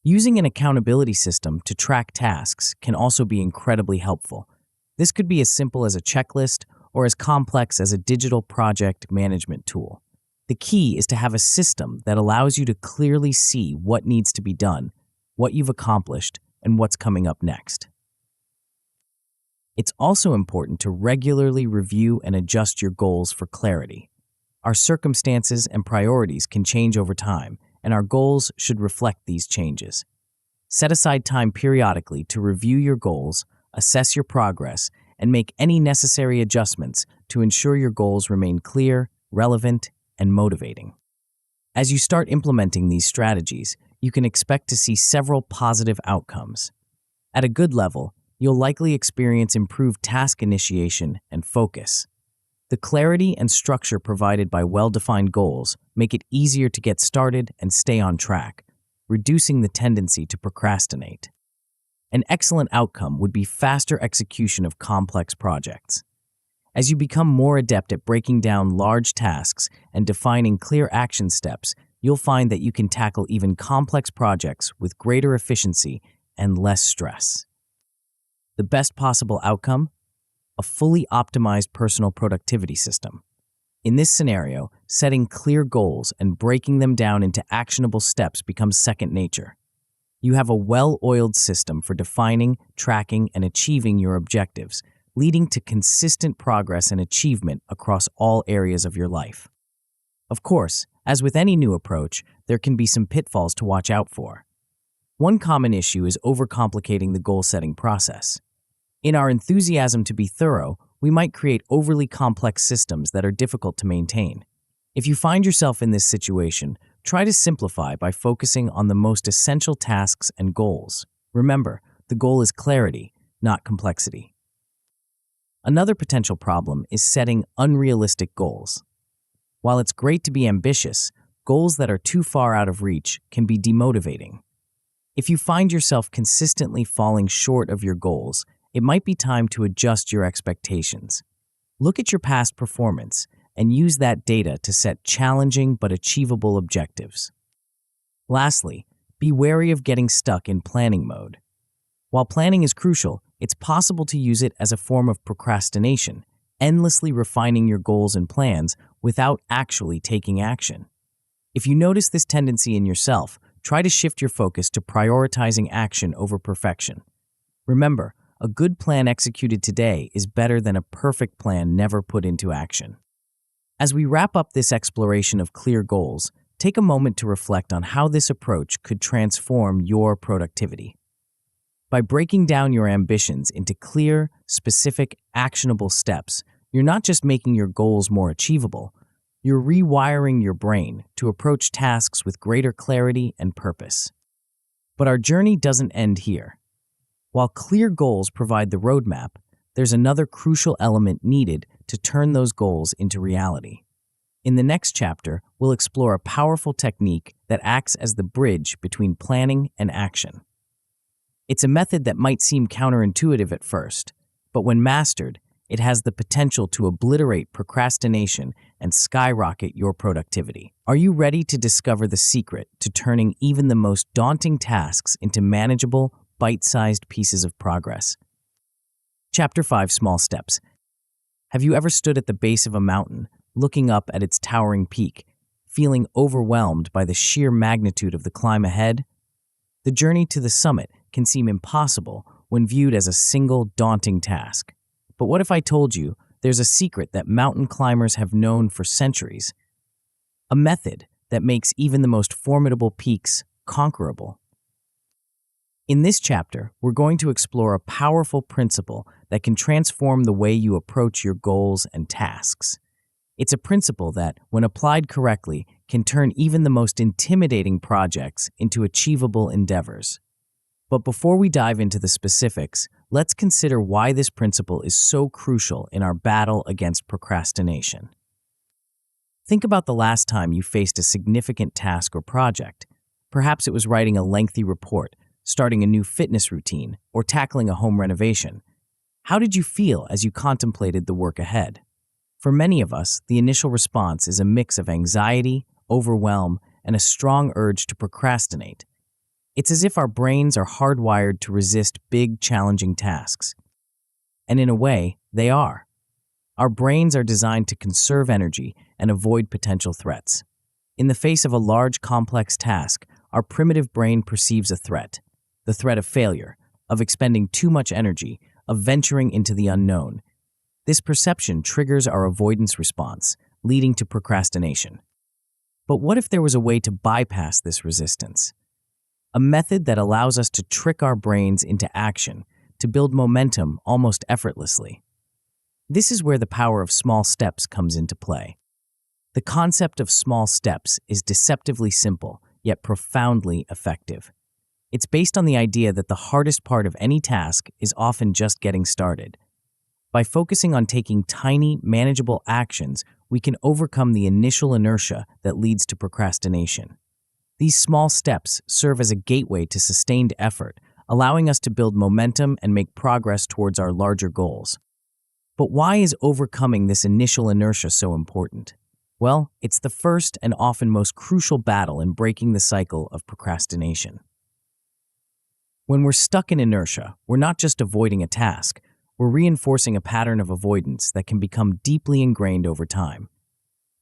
Using an accountability system to track tasks can also be incredibly helpful. This could be as simple as a checklist or as complex as a digital project management tool. The key is to have a system that allows you to clearly see what needs to be done, what you've accomplished, and what's coming up next. It's also important to regularly review and adjust your goals for clarity. Our circumstances and priorities can change over time, and our goals should reflect these changes. Set aside time periodically to review your goals, assess your progress, and make any necessary adjustments to ensure your goals remain clear, relevant, and motivating. As you start implementing these strategies, you can expect to see several positive outcomes. At a good level, you'll likely experience improved task initiation and focus. The clarity and structure provided by well-defined goals make it easier to get started and stay on track, reducing the tendency to procrastinate. An excellent outcome would be faster execution of complex projects. As you become more adept at breaking down large tasks and defining clear action steps, you'll find that you can tackle even complex projects with greater efficiency and less stress. The best possible outcome? A fully optimized personal productivity system. In this scenario, setting clear goals and breaking them down into actionable steps becomes second nature. You have a well-oiled system for defining, tracking, and achieving your objectives, leading to consistent progress and achievement across all areas of your life. Of course, as with any new approach, there can be some pitfalls to watch out for. One common issue is overcomplicating the goal-setting process. In our enthusiasm to be thorough, we might create overly complex systems that are difficult to maintain. If you find yourself in this situation, try to simplify by focusing on the most essential tasks and goals. Remember, the goal is clarity, not complexity. Another potential problem is setting unrealistic goals. While it's great to be ambitious, goals that are too far out of reach can be demotivating. If you find yourself consistently falling short of your goals, it might be time to adjust your expectations. Look at your past performance and use that data to set challenging but achievable objectives. Lastly, be wary of getting stuck in planning mode. While planning is crucial, it's possible to use it as a form of procrastination, endlessly refining your goals and plans without actually taking action. If you notice this tendency in yourself, try to shift your focus to prioritizing action over perfection. Remember, a good plan executed today is better than a perfect plan never put into action. As we wrap up this exploration of clear goals, take a moment to reflect on how this approach could transform your productivity. By breaking down your ambitions into clear, specific, actionable steps, you're not just making your goals more achievable, you're rewiring your brain to approach tasks with greater clarity and purpose. But our journey doesn't end here. While clear goals provide the roadmap, there's another crucial element needed to turn those goals into reality. In the next chapter, we'll explore a powerful technique that acts as the bridge between planning and action. It's a method that might seem counterintuitive at first, but when mastered, it has the potential to obliterate procrastination and skyrocket your productivity. Are you ready to discover the secret to turning even the most daunting tasks into manageable, bite-sized pieces of progress? Chapter 5: Small Steps. Have you ever stood at the base of a mountain, looking up at its towering peak, feeling overwhelmed by the sheer magnitude of the climb ahead? The journey to the summit can seem impossible when viewed as a single daunting task. But what if I told you there's a secret that mountain climbers have known for centuries? A method that makes even the most formidable peaks conquerable. In this chapter, we're going to explore a powerful principle that can transform the way you approach your goals and tasks. It's a principle that, when applied correctly, can turn even the most intimidating projects into achievable endeavors. But before we dive into the specifics, let's consider why this principle is so crucial in our battle against procrastination. Think about the last time you faced a significant task or project. Perhaps it was writing a lengthy report, starting a new fitness routine, or tackling a home renovation. How did you feel as you contemplated the work ahead? For many of us, the initial response is a mix of anxiety, overwhelm, and a strong urge to procrastinate. It's as if our brains are hardwired to resist big, challenging tasks. And in a way, they are. Our brains are designed to conserve energy and avoid potential threats. In the face of a large, complex task, our primitive brain perceives a threat. The threat of failure, of expending too much energy, of venturing into the unknown. This perception triggers our avoidance response, leading to procrastination. But what if there was a way to bypass this resistance? A method that allows us to trick our brains into action, to build momentum almost effortlessly. This is where the power of small steps comes into play. The concept of small steps is deceptively simple, yet profoundly effective. It's based on the idea that the hardest part of any task is often just getting started. By focusing on taking tiny, manageable actions, we can overcome the initial inertia that leads to procrastination. These small steps serve as a gateway to sustained effort, allowing us to build momentum and make progress towards our larger goals. But why is overcoming this initial inertia so important? Well, it's the first and often most crucial battle in breaking the cycle of procrastination. When we're stuck in inertia, we're not just avoiding a task, we're reinforcing a pattern of avoidance that can become deeply ingrained over time.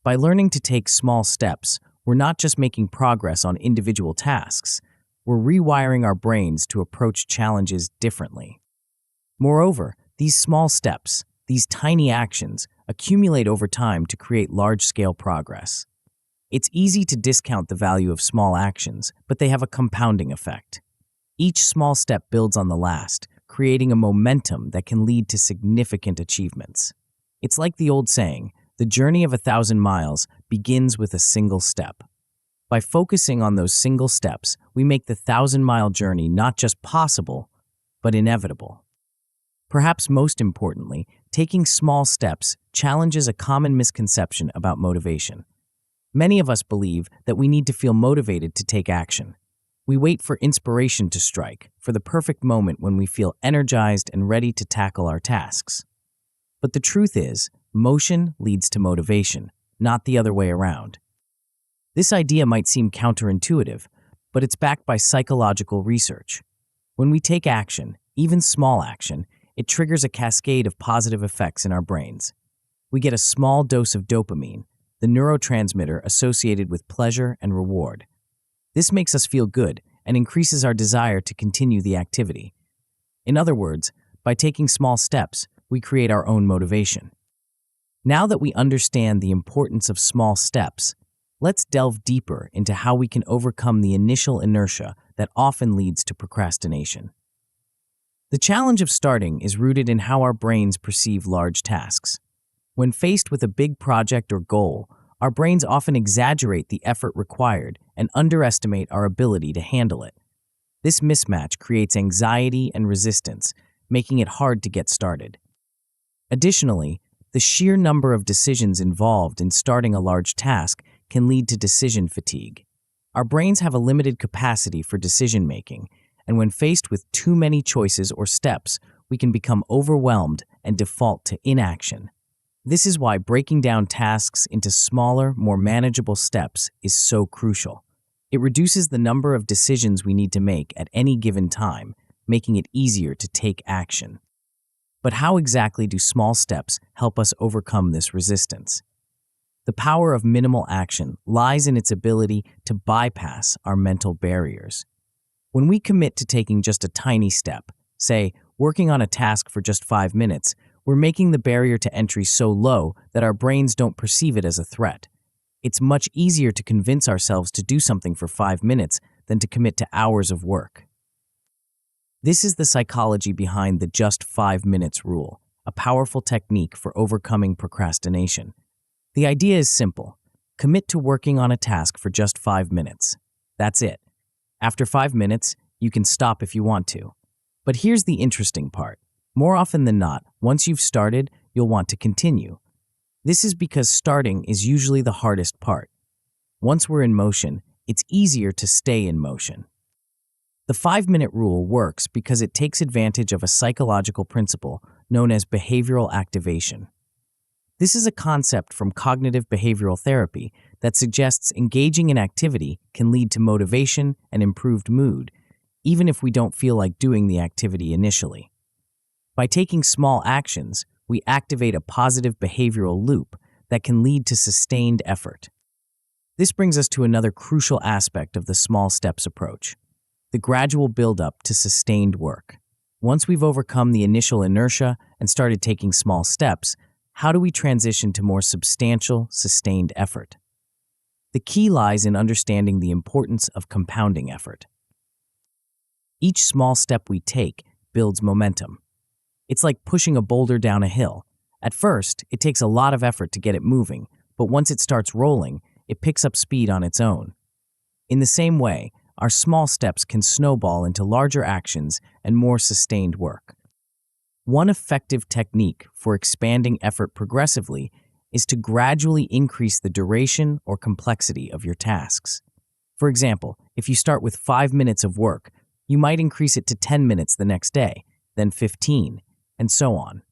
By learning to take small steps, we're not just making progress on individual tasks, we're rewiring our brains to approach challenges differently. Moreover, these small steps, these tiny actions, accumulate over time to create large-scale progress. It's easy to discount the value of small actions, but they have a compounding effect. Each small step builds on the last, creating a momentum that can lead to significant achievements. It's like the old saying, the journey of 1,000 miles begins with a single step. By focusing on those single steps, we make the 1,000-mile journey not just possible, but inevitable. Perhaps most importantly, taking small steps challenges a common misconception about motivation. Many of us believe that we need to feel motivated to take action. We wait for inspiration to strike, for the perfect moment when we feel energized and ready to tackle our tasks. But the truth is, motion leads to motivation, not the other way around. This idea might seem counterintuitive, but it's backed by psychological research. When we take action, even small action, it triggers a cascade of positive effects in our brains. We get a small dose of dopamine, the neurotransmitter associated with pleasure and reward. This makes us feel good and increases our desire to continue the activity. In other words, by taking small steps, we create our own motivation. Now that we understand the importance of small steps, let's delve deeper into how we can overcome the initial inertia that often leads to procrastination. The challenge of starting is rooted in how our brains perceive large tasks. When faced with a big project or goal, our brains often exaggerate the effort required and underestimate our ability to handle it. This mismatch creates anxiety and resistance, making it hard to get started. Additionally, the sheer number of decisions involved in starting a large task can lead to decision fatigue. Our brains have a limited capacity for decision-making, and when faced with too many choices or steps, we can become overwhelmed and default to inaction. This is why breaking down tasks into smaller, more manageable steps is so crucial. It reduces the number of decisions we need to make at any given time, making it easier to take action. But how exactly do small steps help us overcome this resistance? The power of minimal action lies in its ability to bypass our mental barriers. When we commit to taking just a tiny step, say, working on a task for just 5 minutes, we're making the barrier to entry so low that our brains don't perceive it as a threat. It's much easier to convince ourselves to do something for 5 minutes than to commit to hours of work. This is the psychology behind the just 5 minutes rule, a powerful technique for overcoming procrastination. The idea is simple. Commit to working on a task for just 5 minutes. That's it. After 5 minutes, you can stop if you want to. But here's the interesting part. More often than not, once you've started, you'll want to continue. This is because starting is usually the hardest part. Once we're in motion, it's easier to stay in motion. The 5-minute rule works because it takes advantage of a psychological principle known as behavioral activation. This is a concept from cognitive behavioral therapy that suggests engaging in activity can lead to motivation and improved mood, even if we don't feel like doing the activity initially. By taking small actions, we activate a positive behavioral loop that can lead to sustained effort. This brings us to another crucial aspect of the small steps approach, the gradual build-up to sustained work. Once we've overcome the initial inertia and started taking small steps, how do we transition to more substantial, sustained effort? The key lies in understanding the importance of compounding effort. Each small step we take builds momentum. It's like pushing a boulder down a hill. At first, it takes a lot of effort to get it moving, but once it starts rolling, it picks up speed on its own. In the same way, our small steps can snowball into larger actions and more sustained work. One effective technique for expanding effort progressively is to gradually increase the duration or complexity of your tasks. For example, if you start with 5 minutes of work, you might increase it to 10 minutes the next day, then 15, and so on.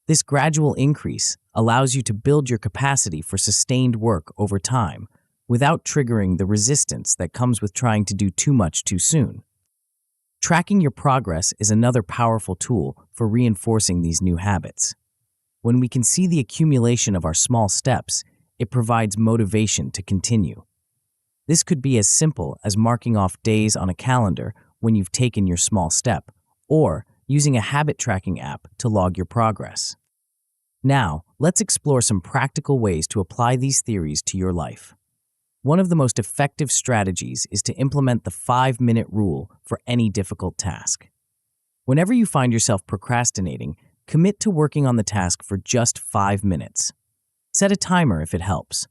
This gradual increase allows you to build your capacity for sustained work over time without triggering the resistance that comes with trying to do too much too soon. Tracking your progress is another powerful tool for reinforcing these new habits. When we can see the accumulation of our small steps, it provides motivation to continue. This could be as simple as marking off days on a calendar when you've taken your small step, or using a habit tracking app to log your progress. Now, let's explore some practical ways to apply these theories to your life. One of the most effective strategies is to implement the 5-minute rule for any difficult task. Whenever you find yourself procrastinating, commit to working on the task for just 5 minutes. Set a timer if it helps.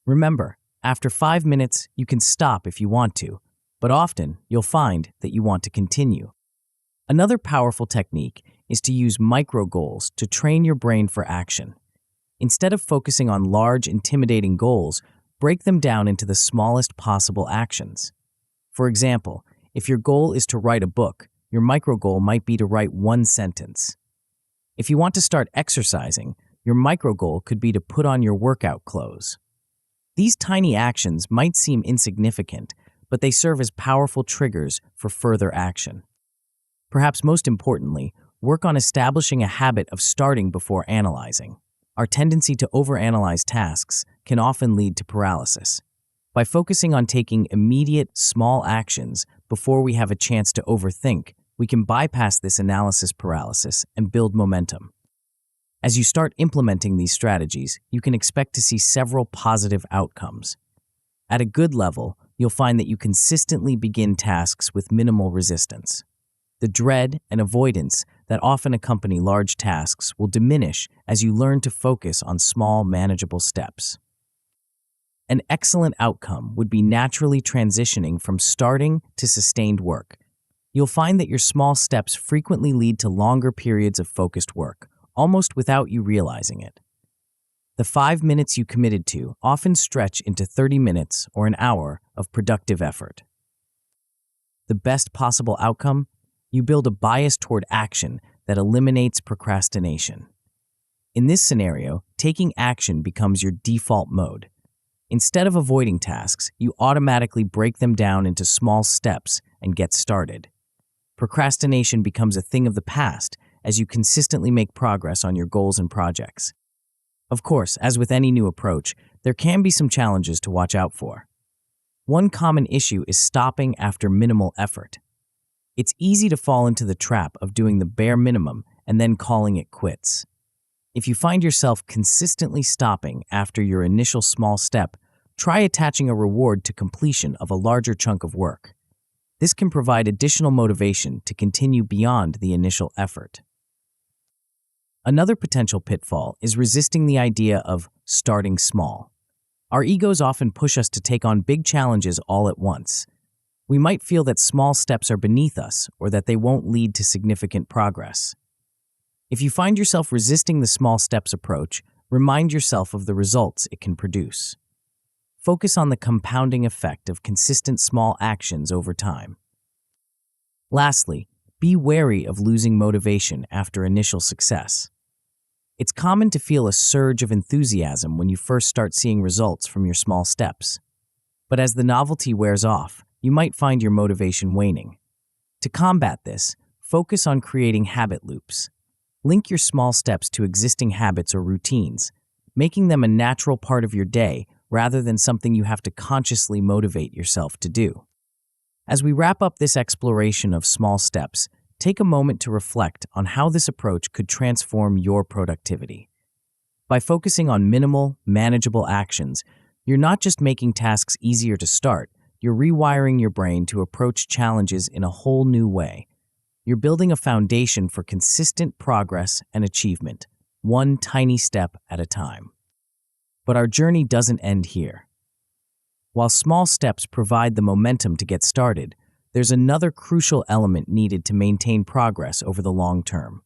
Remember, after 5 minutes, you can stop if you want to, but often you'll find that you want to continue. Another powerful technique is to use micro goals to train your brain for action. Instead of focusing on large, intimidating goals, break them down into the smallest possible actions. For example, if your goal is to write a book, your micro goal might be to write one sentence. If you want to start exercising, your micro goal could be to put on your workout clothes. These tiny actions might seem insignificant, but they serve as powerful triggers for further action. Perhaps most importantly, work on establishing a habit of starting before analyzing. Our tendency to overanalyze tasks can often lead to paralysis. By focusing on taking immediate, small actions before we have a chance to overthink, we can bypass this analysis paralysis and build momentum. As you start implementing these strategies, you can expect to see several positive outcomes. At a good level, you'll find that you consistently begin tasks with minimal resistance. The dread and avoidance that often accompany large tasks will diminish as you learn to focus on small, manageable steps. An excellent outcome would be naturally transitioning from starting to sustained work. You'll find that your small steps frequently lead to longer periods of focused work, almost without you realizing it. The 5 minutes you committed to often stretch into 30 minutes or an hour of productive effort. The best possible outcome? You build a bias toward action that eliminates procrastination. In this scenario, taking action becomes your default mode. Instead of avoiding tasks, you automatically break them down into small steps and get started. Procrastination becomes a thing of the past as you consistently make progress on your goals and projects. Of course, as with any new approach, there can be some challenges to watch out for. One common issue is stopping after minimal effort. It's easy to fall into the trap of doing the bare minimum and then calling it quits. If you find yourself consistently stopping after your initial small step, try attaching a reward to completion of a larger chunk of work. This can provide additional motivation to continue beyond the initial effort. Another potential pitfall is resisting the idea of starting small. Our egos often push us to take on big challenges all at once. We might feel that small steps are beneath us or that they won't lead to significant progress. If you find yourself resisting the small steps approach, remind yourself of the results it can produce. Focus on the compounding effect of consistent small actions over time. Lastly, be wary of losing motivation after initial success. It's common to feel a surge of enthusiasm when you first start seeing results from your small steps. But as the novelty wears off, you might find your motivation waning. To combat this, focus on creating habit loops. Link your small steps to existing habits or routines, making them a natural part of your day rather than something you have to consciously motivate yourself to do. As we wrap up this exploration of small steps, take a moment to reflect on how this approach could transform your productivity. By focusing on minimal, manageable actions, you're not just making tasks easier to start, you're rewiring your brain to approach challenges in a whole new way. You're building a foundation for consistent progress and achievement, one tiny step at a time. But our journey doesn't end here. While small steps provide the momentum to get started, there's another crucial element needed to maintain progress over the long term.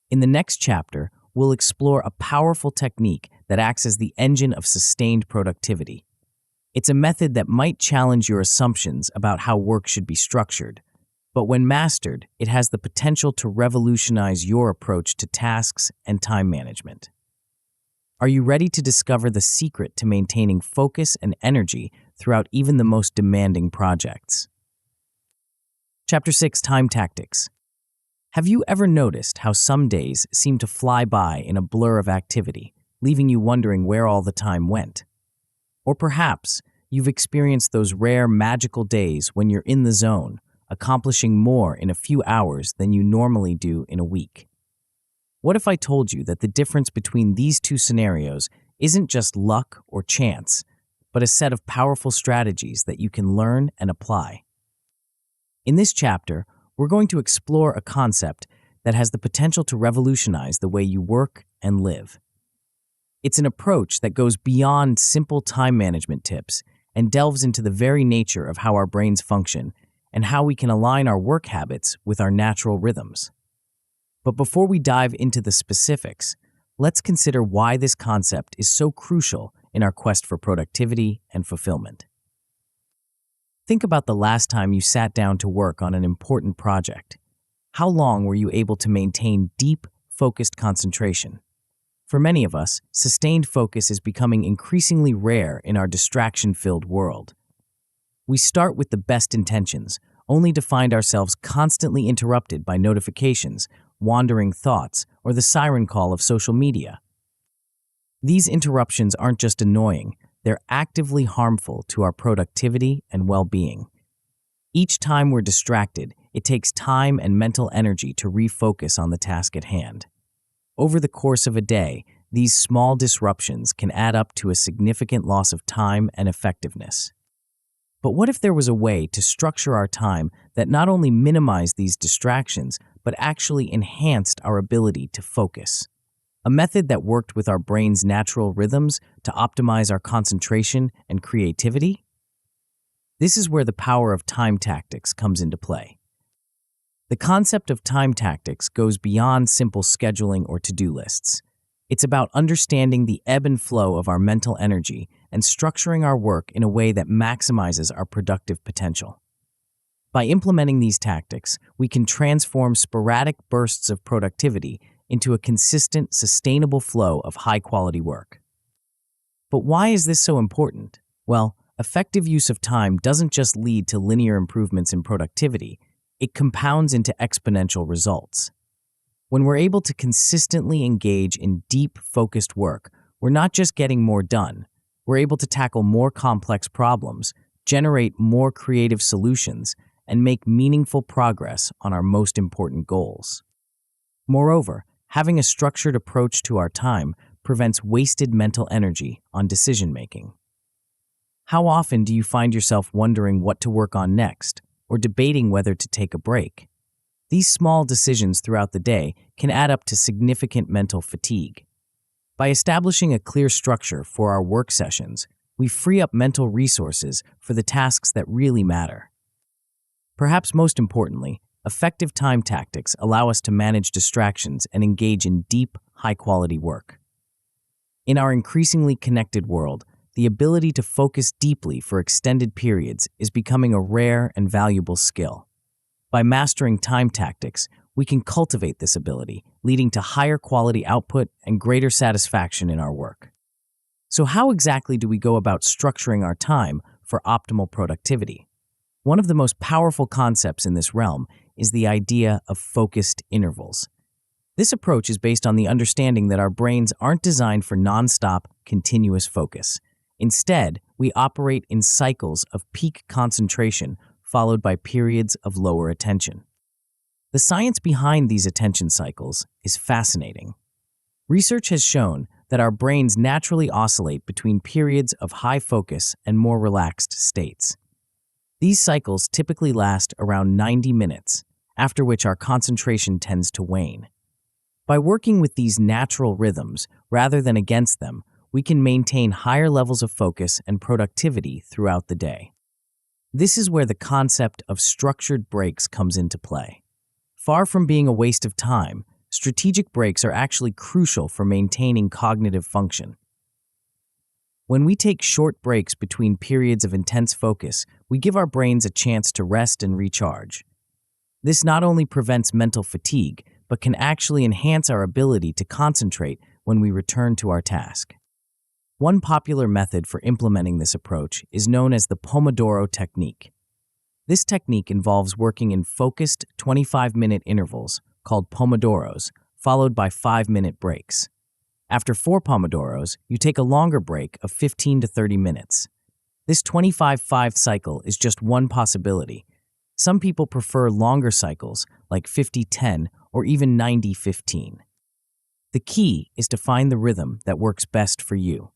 In the next chapter, we'll explore a powerful technique that acts as the engine of sustained productivity. It's a method that might challenge your assumptions about how work should be structured, but when mastered, it has the potential to revolutionize your approach to tasks and time management. Are you ready to discover the secret to maintaining focus and energy throughout even the most demanding projects? Chapter 6: Time Tactics. Have you ever noticed how some days seem to fly by in a blur of activity, leaving you wondering where all the time went? Or perhaps you've experienced those rare magical days when you're in the zone, accomplishing more in a few hours than you normally do in a week. What if I told you that the difference between these two scenarios isn't just luck or chance, but a set of powerful strategies that you can learn and apply? In this chapter, we're going to explore a concept that has the potential to revolutionize the way you work and live. It's an approach that goes beyond simple time management tips and delves into the very nature of how our brains function and how we can align our work habits with our natural rhythms. But before we dive into the specifics, let's consider why this concept is so crucial in our quest for productivity and fulfillment. Think about the last time you sat down to work on an important project. How long were you able to maintain deep, focused concentration? For many of us, sustained focus is becoming increasingly rare in our distraction-filled world. We start with the best intentions, only to find ourselves constantly interrupted by notifications, wandering thoughts, or the siren call of social media. These interruptions aren't just annoying, they're actively harmful to our productivity and well-being. Each time we're distracted, it takes time and mental energy to refocus on the task at hand. Over the course of a day, these small disruptions can add up to a significant loss of time and effectiveness. But what if there was a way to structure our time that not only minimized these distractions, but actually enhanced our ability to focus? A method that worked with our brain's natural rhythms to optimize our concentration and creativity? This is where the power of time tactics comes into play. The concept of time tactics goes beyond simple scheduling or to-do lists. It's about understanding the ebb and flow of our mental energy and structuring our work in a way that maximizes our productive potential. By implementing these tactics, we can transform sporadic bursts of productivity into a consistent, sustainable flow of high-quality work. But why is this so important? Well, effective use of time doesn't just lead to linear improvements in productivity, it compounds into exponential results. When we're able to consistently engage in deep, focused work, we're not just getting more done, we're able to tackle more complex problems, generate more creative solutions, and make meaningful progress on our most important goals. Moreover, having a structured approach to our time prevents wasted mental energy on decision-making. How often do you find yourself wondering what to work on next, or debating whether to take a break? These small decisions throughout the day can add up to significant mental fatigue. By establishing a clear structure for our work sessions, we free up mental resources for the tasks that really matter. Perhaps most importantly, effective time tactics allow us to manage distractions and engage in deep, high-quality work. In our increasingly connected world, the ability to focus deeply for extended periods is becoming a rare and valuable skill. By mastering time tactics, we can cultivate this ability, leading to higher quality output and greater satisfaction in our work. So how exactly do we go about structuring our time for optimal productivity? One of the most powerful concepts in this realm is the idea of focused intervals. This approach is based on the understanding that our brains aren't designed for nonstop, continuous focus. Instead, we operate in cycles of peak concentration followed by periods of lower attention. The science behind these attention cycles is fascinating. Research has shown that our brains naturally oscillate between periods of high focus and more relaxed states. These cycles typically last around 90 minutes, after which our concentration tends to wane. By working with these natural rhythms rather than against them, we can maintain higher levels of focus and productivity throughout the day. This is where the concept of structured breaks comes into play. Far from being a waste of time, strategic breaks are actually crucial for maintaining cognitive function. When we take short breaks between periods of intense focus, we give our brains a chance to rest and recharge. This not only prevents mental fatigue, but can actually enhance our ability to concentrate when we return to our task. One popular method for implementing this approach is known as the Pomodoro technique. This technique involves working in focused 25-minute intervals, called Pomodoros, followed by 5-minute breaks. After 4 Pomodoros, you take a longer break of 15 to 30 minutes. This 25-5 cycle is just one possibility. Some people prefer longer cycles, like 50-10 or even 90-15. The key is to find the rhythm that works best for you.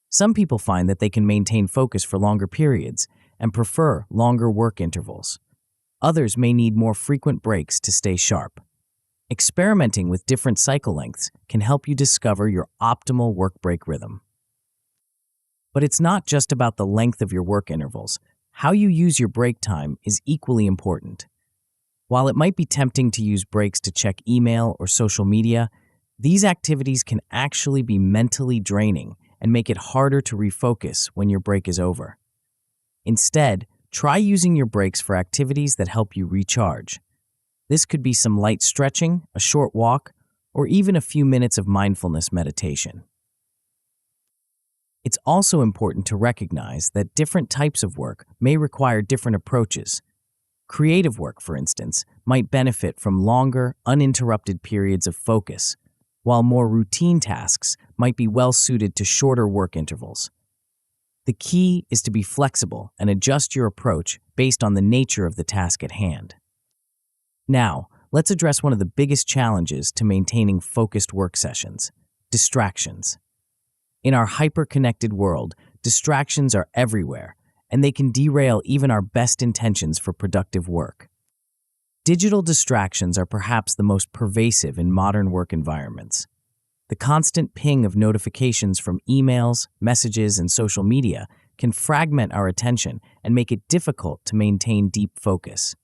Some people find that they can maintain focus for longer periods and prefer longer work intervals. Others may need more frequent breaks to stay sharp. Experimenting with different cycle lengths can help you discover your optimal work break rhythm. But it's not just about the length of your work intervals. How you use your break time is equally important. While it might be tempting to use breaks to check email or social media, these activities can actually be mentally draining and make it harder to refocus when your break is over. Instead, try using your breaks for activities that help you recharge. This could be some light stretching, a short walk, or even a few minutes of mindfulness meditation. It's also important to recognize that different types of work may require different approaches. Creative work, for instance, might benefit from longer, uninterrupted periods of focus, while more routine tasks might be well suited to shorter work intervals. The key is to be flexible and adjust your approach based on the nature of the task at hand. Now, let's address one of the biggest challenges to maintaining focused work sessions: distractions. In our hyper-connected world, distractions are everywhere, and they can derail even our best intentions for productive work. Digital distractions are perhaps the most pervasive in modern work environments. The constant ping of notifications from emails, messages, and social media can fragment our attention and make it difficult to maintain deep focus.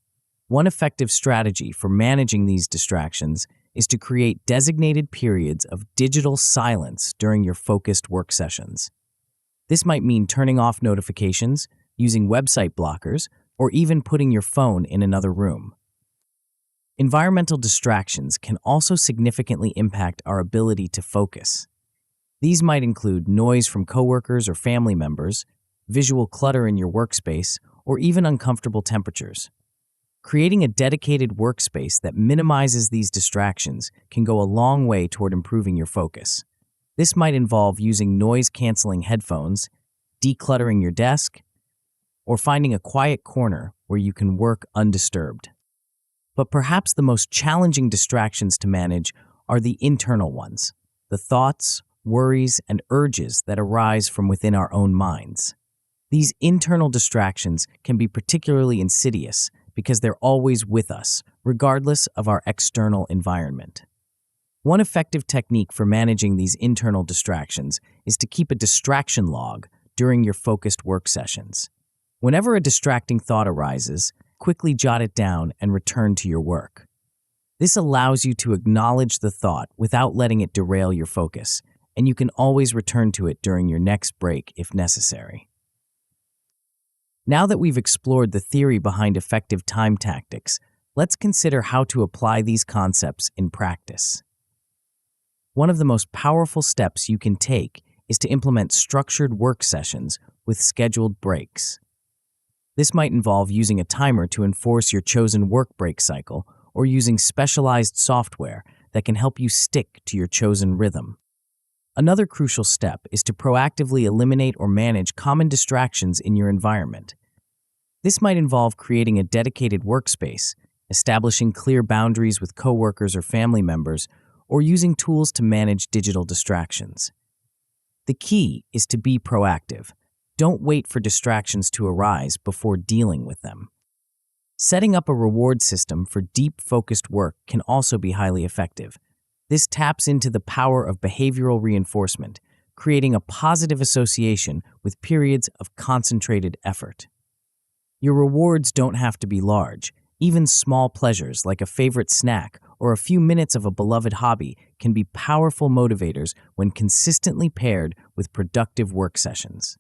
One effective strategy for managing these distractions is to create designated periods of digital silence during your focused work sessions. This might mean turning off notifications, using website blockers, or even putting your phone in another room. Environmental distractions can also significantly impact our ability to focus. These might include noise from coworkers or family members, visual clutter in your workspace, or even uncomfortable temperatures. Creating a dedicated workspace that minimizes these distractions can go a long way toward improving your focus. This might involve using noise-canceling headphones, decluttering your desk, or finding a quiet corner where you can work undisturbed. But perhaps the most challenging distractions to manage are the internal ones, the thoughts, worries, and urges that arise from within our own minds. These internal distractions can be particularly insidious because they're always with us, regardless of our external environment. One effective technique for managing these internal distractions is to keep a distraction log during your focused work sessions. Whenever a distracting thought arises, quickly jot it down and return to your work. This allows you to acknowledge the thought without letting it derail your focus, and you can always return to it during your next break if necessary. Now that we've explored the theory behind effective time tactics, let's consider how to apply these concepts in practice. One of the most powerful steps you can take is to implement structured work sessions with scheduled breaks. This might involve using a timer to enforce your chosen work break cycle or using specialized software that can help you stick to your chosen rhythm. Another crucial step is to proactively eliminate or manage common distractions in your environment. This might involve creating a dedicated workspace, establishing clear boundaries with coworkers or family members, or using tools to manage digital distractions. The key is to be proactive. Don't wait for distractions to arise before dealing with them. Setting up a reward system for deep, focused work can also be highly effective. This taps into the power of behavioral reinforcement, creating a positive association with periods of concentrated effort. Your rewards don't have to be large. Even small pleasures like a favorite snack or a few minutes of a beloved hobby can be powerful motivators when consistently paired with productive work sessions.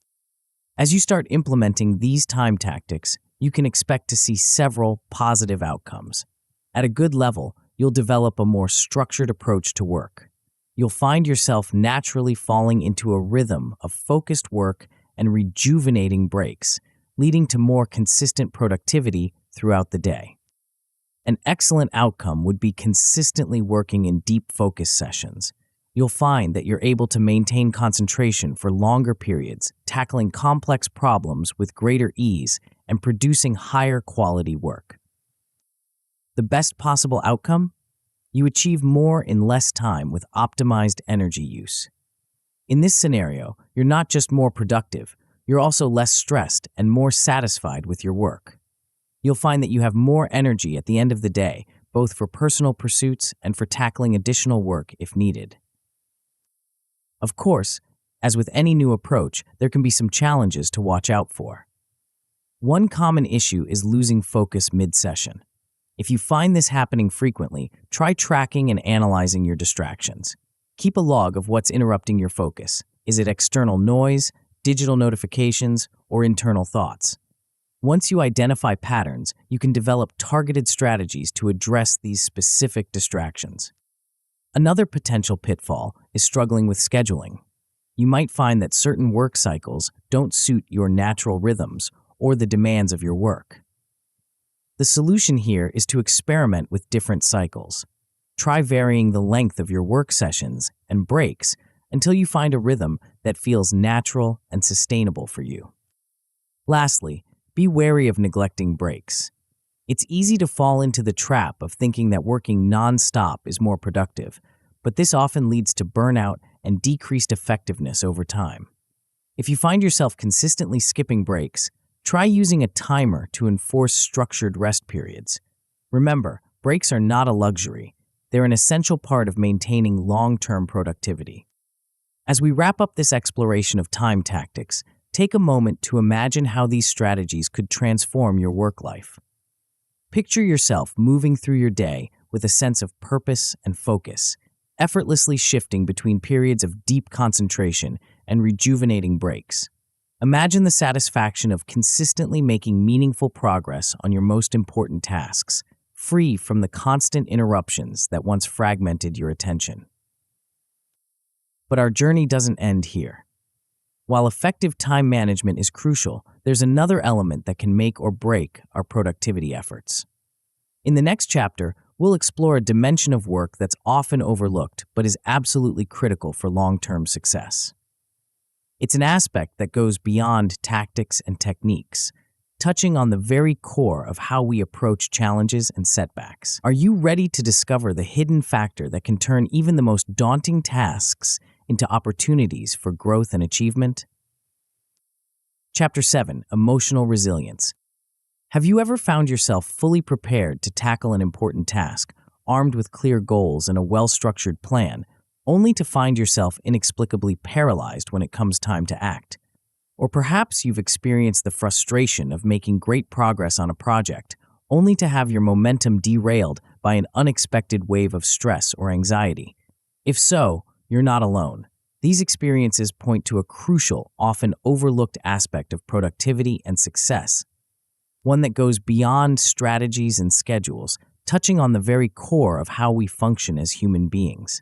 As you start implementing these time tactics, you can expect to see several positive outcomes. At a good level, you'll develop a more structured approach to work. You'll find yourself naturally falling into a rhythm of focused work and rejuvenating breaks, leading to more consistent productivity throughout the day. An excellent outcome would be consistently working in deep focus sessions. You'll find that you're able to maintain concentration for longer periods, tackling complex problems with greater ease and producing higher quality work. The best possible outcome? You achieve more in less time with optimized energy use. In this scenario, you're not just more productive, you're also less stressed and more satisfied with your work. You'll find that you have more energy at the end of the day, both for personal pursuits and for tackling additional work if needed. Of course, as with any new approach, there can be some challenges to watch out for. One common issue is losing focus mid-session. If you find this happening frequently, try tracking and analyzing your distractions. Keep a log of what's interrupting your focus. Is it external noise, digital notifications, or internal thoughts? Once you identify patterns, you can develop targeted strategies to address these specific distractions. Another potential pitfall is struggling with scheduling. You might find that certain work cycles don't suit your natural rhythms or the demands of your work. The solution here is to experiment with different cycles. Try varying the length of your work sessions and breaks until you find a rhythm that feels natural and sustainable for you. Lastly, be wary of neglecting breaks. It's easy to fall into the trap of thinking that working non-stop is more productive, but this often leads to burnout and decreased effectiveness over time. If you find yourself consistently skipping breaks, try using a timer to enforce structured rest periods. Remember, breaks are not a luxury. They're an essential part of maintaining long-term productivity. As we wrap up this exploration of time tactics, take a moment to imagine how these strategies could transform your work life. Picture yourself moving through your day with a sense of purpose and focus, effortlessly shifting between periods of deep concentration and rejuvenating breaks. Imagine the satisfaction of consistently making meaningful progress on your most important tasks, free from the constant interruptions that once fragmented your attention. But our journey doesn't end here. While effective time management is crucial, there's another element that can make or break our productivity efforts. In the next chapter, we'll explore a dimension of work that's often overlooked but is absolutely critical for long-term success. It's an aspect that goes beyond tactics and techniques, touching on the very core of how we approach challenges and setbacks. Are you ready to discover the hidden factor that can turn even the most daunting tasks into opportunities for growth and achievement? Chapter 7, Emotional Resilience. Have you ever found yourself fully prepared to tackle an important task, armed with clear goals and a well-structured plan, only to find yourself inexplicably paralyzed when it comes time to act? Or perhaps you've experienced the frustration of making great progress on a project, only to have your momentum derailed by an unexpected wave of stress or anxiety. If so, you're not alone. These experiences point to a crucial, often overlooked aspect of productivity and success, one that goes beyond strategies and schedules, touching on the very core of how we function as human beings.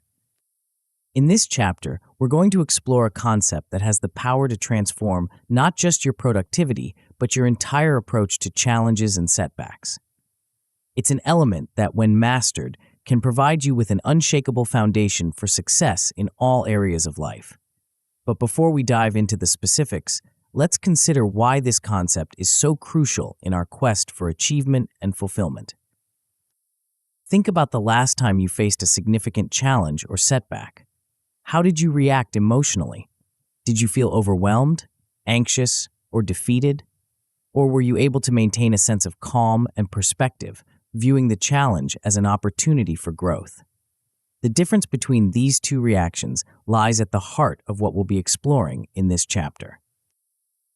In this chapter, we're going to explore a concept that has the power to transform not just your productivity, but your entire approach to challenges and setbacks. It's an element that, when mastered, can provide you with an unshakable foundation for success in all areas of life. But before we dive into the specifics, let's consider why this concept is so crucial in our quest for achievement and fulfillment. Think about the last time you faced a significant challenge or setback. How did you react emotionally? Did you feel overwhelmed, anxious, or defeated? Or were you able to maintain a sense of calm and perspective, viewing the challenge as an opportunity for growth? The difference between these two reactions lies at the heart of what we'll be exploring in this chapter.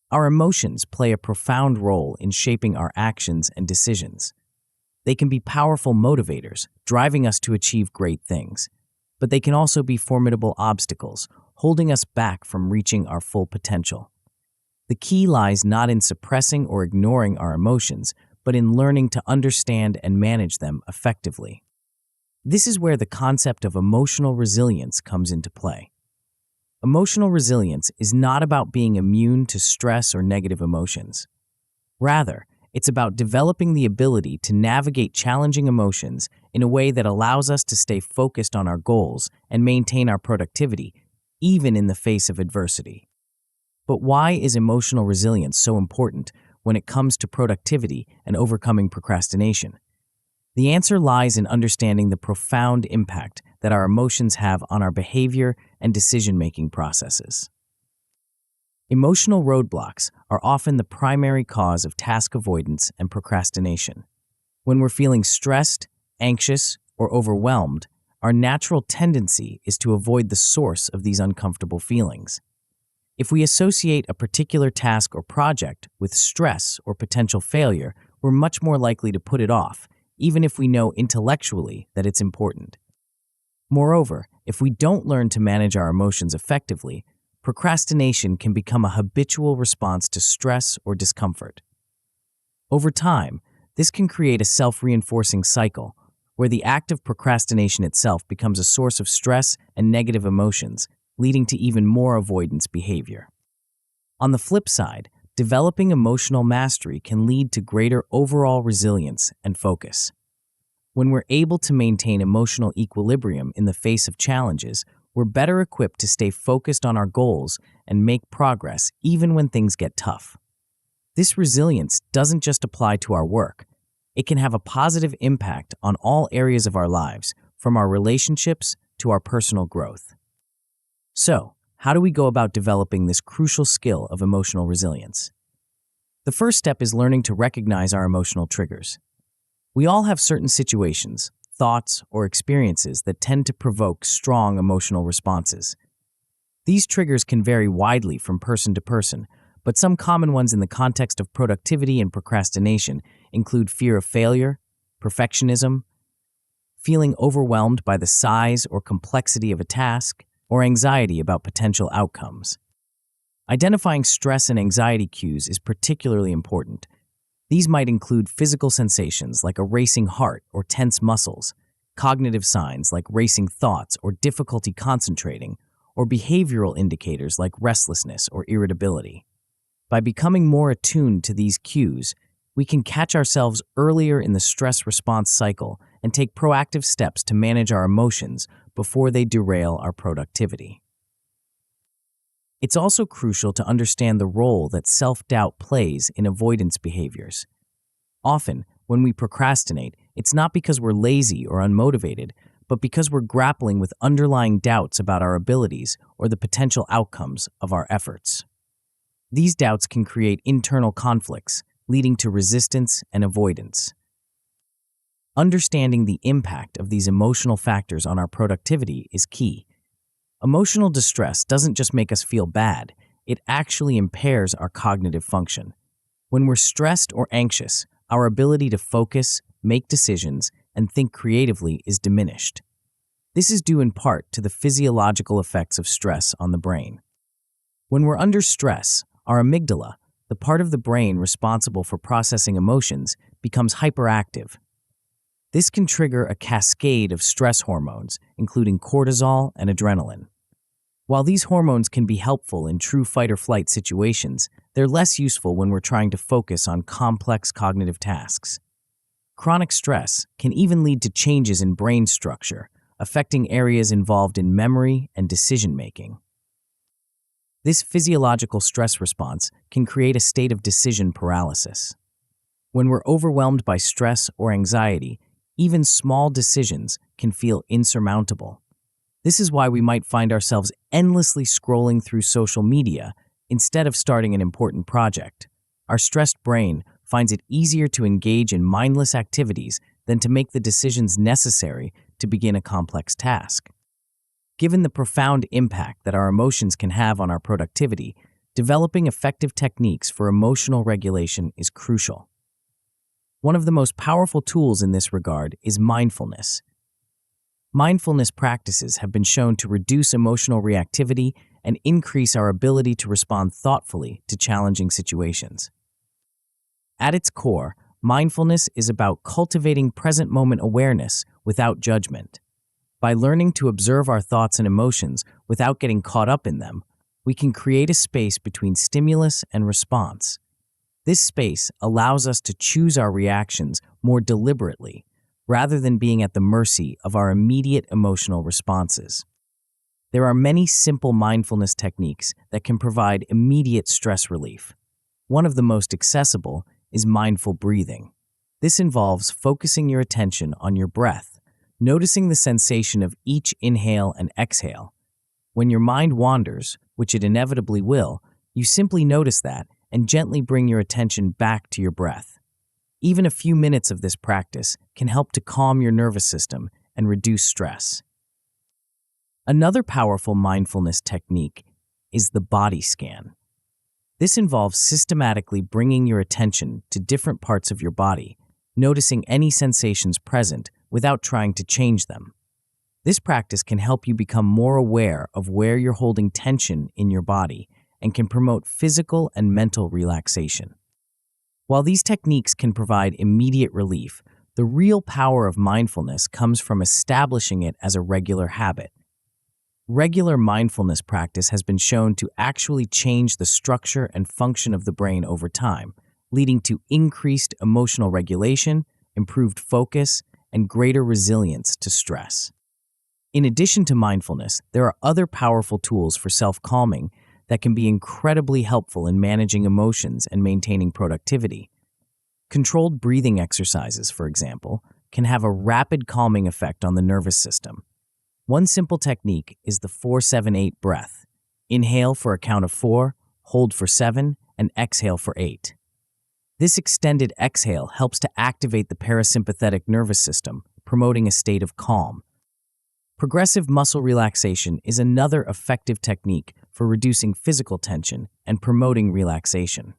Our emotions play a profound role in shaping our actions and decisions. They can be powerful motivators, driving us to achieve great things, but they can also be formidable obstacles, holding us back from reaching our full potential. The key lies not in suppressing or ignoring our emotions, but in learning to understand and manage them effectively. This is where the concept of emotional resilience comes into play. Emotional resilience is not about being immune to stress or negative emotions. Rather, it's about developing the ability to navigate challenging emotions in a way that allows us to stay focused on our goals and maintain our productivity, even in the face of adversity. But why is emotional resilience so important when it comes to productivity and overcoming procrastination? The answer lies in understanding the profound impact that our emotions have on our behavior and decision-making processes. Emotional roadblocks are often the primary cause of task avoidance and procrastination. When we're feeling stressed, anxious, or overwhelmed, our natural tendency is to avoid the source of these uncomfortable feelings. If we associate a particular task or project with stress or potential failure, we're much more likely to put it off, even if we know intellectually that it's important. Moreover, if we don't learn to manage our emotions effectively, procrastination can become a habitual response to stress or discomfort. Over time, this can create a self-reinforcing cycle where the act of procrastination itself becomes a source of stress and negative emotions, leading to even more avoidance behavior. On the flip side, developing emotional mastery can lead to greater overall resilience and focus. When we're able to maintain emotional equilibrium in the face of challenges, we're better equipped to stay focused on our goals and make progress even when things get tough. This resilience doesn't just apply to our work. It can have a positive impact on all areas of our lives, from our relationships to our personal growth. So, how do we go about developing this crucial skill of emotional resilience? The first step is learning to recognize our emotional triggers. We all have certain situations, thoughts, or experiences that tend to provoke strong emotional responses. These triggers can vary widely from person to person, but some common ones in the context of productivity and procrastination include fear of failure, perfectionism, feeling overwhelmed by the size or complexity of a task, or anxiety about potential outcomes. Identifying stress and anxiety cues is particularly important. These might include physical sensations like a racing heart or tense muscles, cognitive signs like racing thoughts or difficulty concentrating, or behavioral indicators like restlessness or irritability. By becoming more attuned to these cues, we can catch ourselves earlier in the stress response cycle and take proactive steps to manage our emotions before they derail our productivity. It's also crucial to understand the role that self-doubt plays in avoidance behaviors. Often, when we procrastinate, it's not because we're lazy or unmotivated, but because we're grappling with underlying doubts about our abilities or the potential outcomes of our efforts. These doubts can create internal conflicts, leading to resistance and avoidance. Understanding the impact of these emotional factors on our productivity is key. Emotional distress doesn't just make us feel bad, it actually impairs our cognitive function. When we're stressed or anxious, our ability to focus, make decisions, and think creatively is diminished. This is due in part to the physiological effects of stress on the brain. When we're under stress, our amygdala, the part of the brain responsible for processing emotions, becomes hyperactive. This can trigger a cascade of stress hormones, including cortisol and adrenaline. While these hormones can be helpful in true fight-or-flight situations, they're less useful when we're trying to focus on complex cognitive tasks. Chronic stress can even lead to changes in brain structure, affecting areas involved in memory and decision-making. This physiological stress response can create a state of decision paralysis. When we're overwhelmed by stress or anxiety, even small decisions can feel insurmountable. This is why we might find ourselves endlessly scrolling through social media instead of starting an important project. Our stressed brain finds it easier to engage in mindless activities than to make the decisions necessary to begin a complex task. Given the profound impact that our emotions can have on our productivity, developing effective techniques for emotional regulation is crucial. One of the most powerful tools in this regard is mindfulness. Mindfulness practices have been shown to reduce emotional reactivity and increase our ability to respond thoughtfully to challenging situations. At its core, mindfulness is about cultivating present-moment awareness without judgment. By learning to observe our thoughts and emotions without getting caught up in them, we can create a space between stimulus and response. This space allows us to choose our reactions more deliberately, rather than being at the mercy of our immediate emotional responses. There are many simple mindfulness techniques that can provide immediate stress relief. One of the most accessible is mindful breathing. This involves focusing your attention on your breath, noticing the sensation of each inhale and exhale. When your mind wanders, which it inevitably will, you simply notice that and gently bring your attention back to your breath. Even a few minutes of this practice can help to calm your nervous system and reduce stress. Another powerful mindfulness technique is the body scan. This involves systematically bringing your attention to different parts of your body, noticing any sensations present without trying to change them. This practice can help you become more aware of where you're holding tension in your body and can promote physical and mental relaxation. While these techniques can provide immediate relief, the real power of mindfulness comes from establishing it as a regular habit. Regular mindfulness practice has been shown to actually change the structure and function of the brain over time, leading to increased emotional regulation, improved focus, and greater resilience to stress. In addition to mindfulness, there are other powerful tools for self-calming that can be incredibly helpful in managing emotions and maintaining productivity. Controlled breathing exercises, for example, can have a rapid calming effect on the nervous system. One simple technique is the 4-7-8 breath. Inhale for a count of 4, hold for 7, and exhale for 8. This extended exhale helps to activate the parasympathetic nervous system, promoting a state of calm. Progressive muscle relaxation is another effective technique for reducing physical tension and promoting relaxation.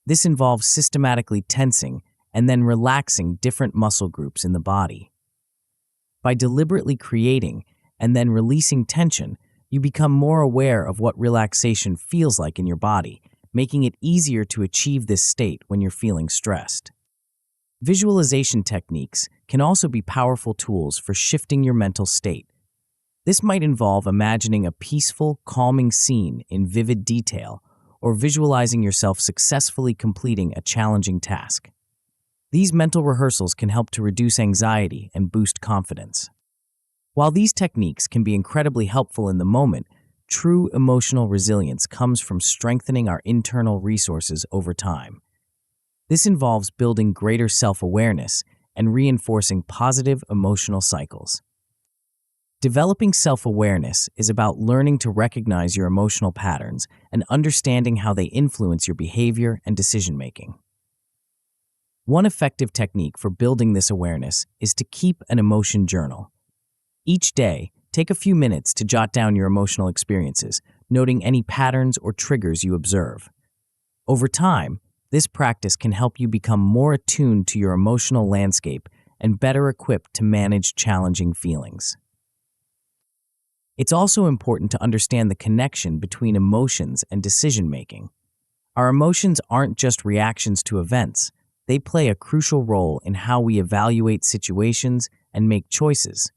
This involves systematically tensing and then relaxing different muscle groups in the body. By deliberately creating and then releasing tension, you become more aware of what relaxation feels like in your body, making it easier to achieve this state when you're feeling stressed. Visualization techniques can also be powerful tools for shifting your mental state. This might involve imagining a peaceful, calming scene in vivid detail or visualizing yourself successfully completing a challenging task. These mental rehearsals can help to reduce anxiety and boost confidence. While these techniques can be incredibly helpful in the moment, true emotional resilience comes from strengthening our internal resources over time. This involves building greater self-awareness and reinforcing positive emotional cycles. Developing self-awareness is about learning to recognize your emotional patterns and understanding how they influence your behavior and decision-making. One effective technique for building this awareness is to keep an emotion journal. Each day, take a few minutes to jot down your emotional experiences, noting any patterns or triggers you observe. Over time, this practice can help you become more attuned to your emotional landscape and better equipped to manage challenging feelings. It's also important to understand the connection between emotions and decision-making. Our emotions aren't just reactions to events. They play a crucial role in how we evaluate situations and make choices.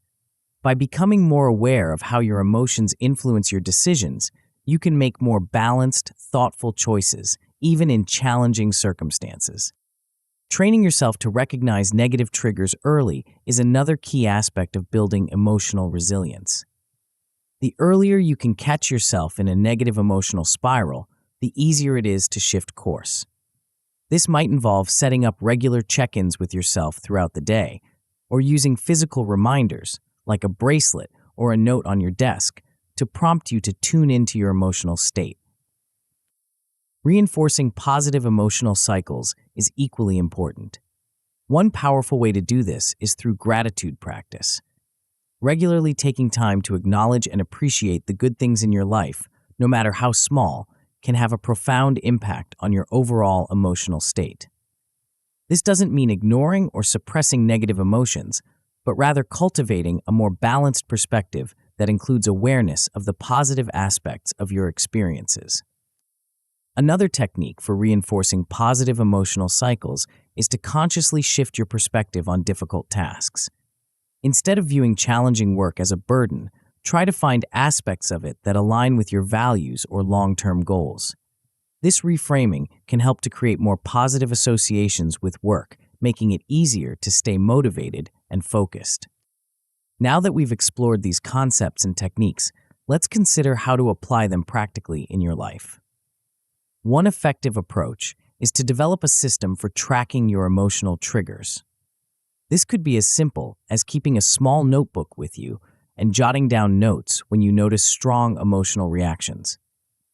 By becoming more aware of how your emotions influence your decisions, you can make more balanced, thoughtful choices, even in challenging circumstances. Training yourself to recognize negative triggers early is another key aspect of building emotional resilience. The earlier you can catch yourself in a negative emotional spiral, the easier it is to shift course. This might involve setting up regular check-ins with yourself throughout the day, or using physical reminders, like a bracelet or a note on your desk, to prompt you to tune into your emotional state. Reinforcing positive emotional cycles is equally important. One powerful way to do this is through gratitude practice. Regularly taking time to acknowledge and appreciate the good things in your life, no matter how small, can have a profound impact on your overall emotional state. This doesn't mean ignoring or suppressing negative emotions, but rather cultivating a more balanced perspective that includes awareness of the positive aspects of your experiences. Another technique for reinforcing positive emotional cycles is to consciously shift your perspective on difficult tasks. Instead of viewing challenging work as a burden, try to find aspects of it that align with your values or long-term goals. This reframing can help to create more positive associations with work, making it easier to stay motivated and focused. Now that we've explored these concepts and techniques, let's consider how to apply them practically in your life. One effective approach is to develop a system for tracking your emotional triggers. This could be as simple as keeping a small notebook with you and jotting down notes when you notice strong emotional reactions.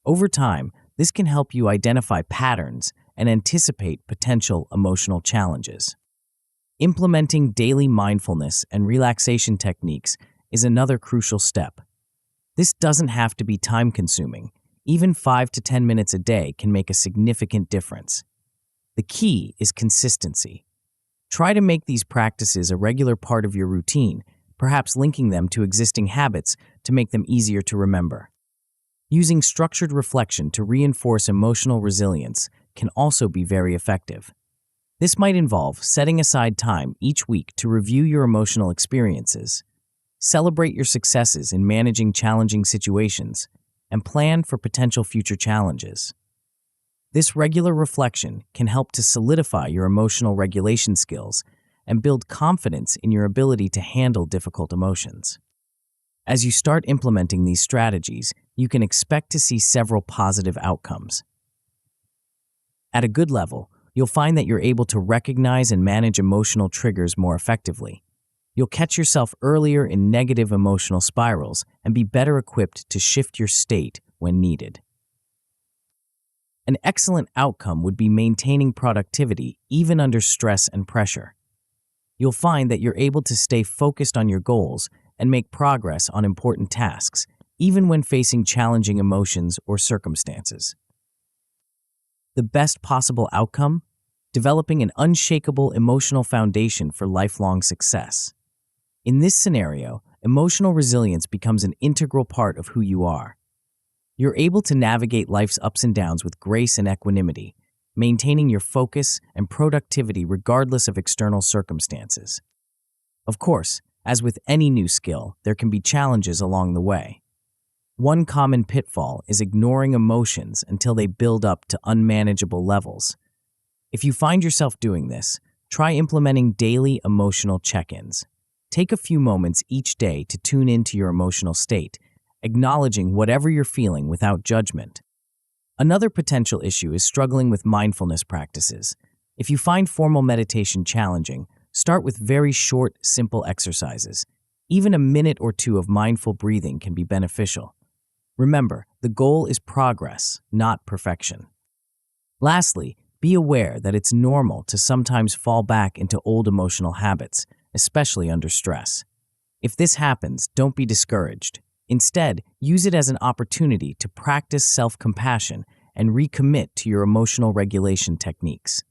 Over time, this can help you identify patterns and anticipate potential emotional challenges. Implementing daily mindfulness and relaxation techniques is another crucial step. This doesn't have to be time-consuming. Even 5 to 10 minutes a day can make a significant difference. The key is consistency. Try to make these practices a regular part of your routine, perhaps linking them to existing habits to make them easier to remember. Using structured reflection to reinforce emotional resilience can also be very effective. This might involve setting aside time each week to review your emotional experiences, celebrate your successes in managing challenging situations, and plan for potential future challenges. This regular reflection can help to solidify your emotional regulation skills and build confidence in your ability to handle difficult emotions. As you start implementing these strategies, you can expect to see several positive outcomes. At a good level, you'll find that you're able to recognize and manage emotional triggers more effectively. You'll catch yourself earlier in negative emotional spirals and be better equipped to shift your state when needed. An excellent outcome would be maintaining productivity even under stress and pressure. You'll find that you're able to stay focused on your goals and make progress on important tasks, even when facing challenging emotions or circumstances. The best possible outcome? Developing an unshakable emotional foundation for lifelong success. In this scenario, emotional resilience becomes an integral part of who you are. You're able to navigate life's ups and downs with grace and equanimity, maintaining your focus and productivity regardless of external circumstances. Of course, as with any new skill, there can be challenges along the way. One common pitfall is ignoring emotions until they build up to unmanageable levels. If you find yourself doing this, try implementing daily emotional check-ins. Take a few moments each day to tune into your emotional state, acknowledging whatever you're feeling without judgment. Another potential issue is struggling with mindfulness practices. If you find formal meditation challenging, start with very short, simple exercises. Even a minute or two of mindful breathing can be beneficial. Remember, the goal is progress, not perfection. Lastly, be aware that it's normal to sometimes fall back into old emotional habits, especially under stress. If this happens, don't be discouraged. Instead, use it as an opportunity to practice self-compassion and recommit to your emotional regulation techniques.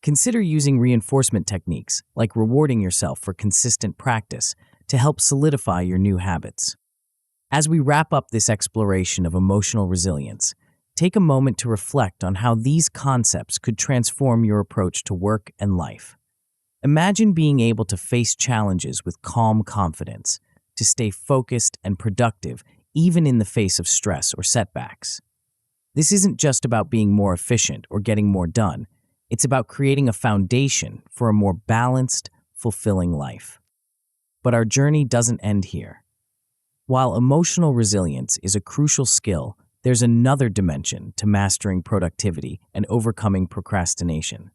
Consider using reinforcement techniques, like rewarding yourself for consistent practice, to help solidify your new habits. As we wrap up this exploration of emotional resilience, take a moment to reflect on how these concepts could transform your approach to work and life. Imagine being able to face challenges with calm confidence, to stay focused and productive even in the face of stress or setbacks. This isn't just about being more efficient or getting more done. It's about creating a foundation for a more balanced, fulfilling life. But our journey doesn't end here. While emotional resilience is a crucial skill, there's another dimension to mastering productivity and overcoming procrastination.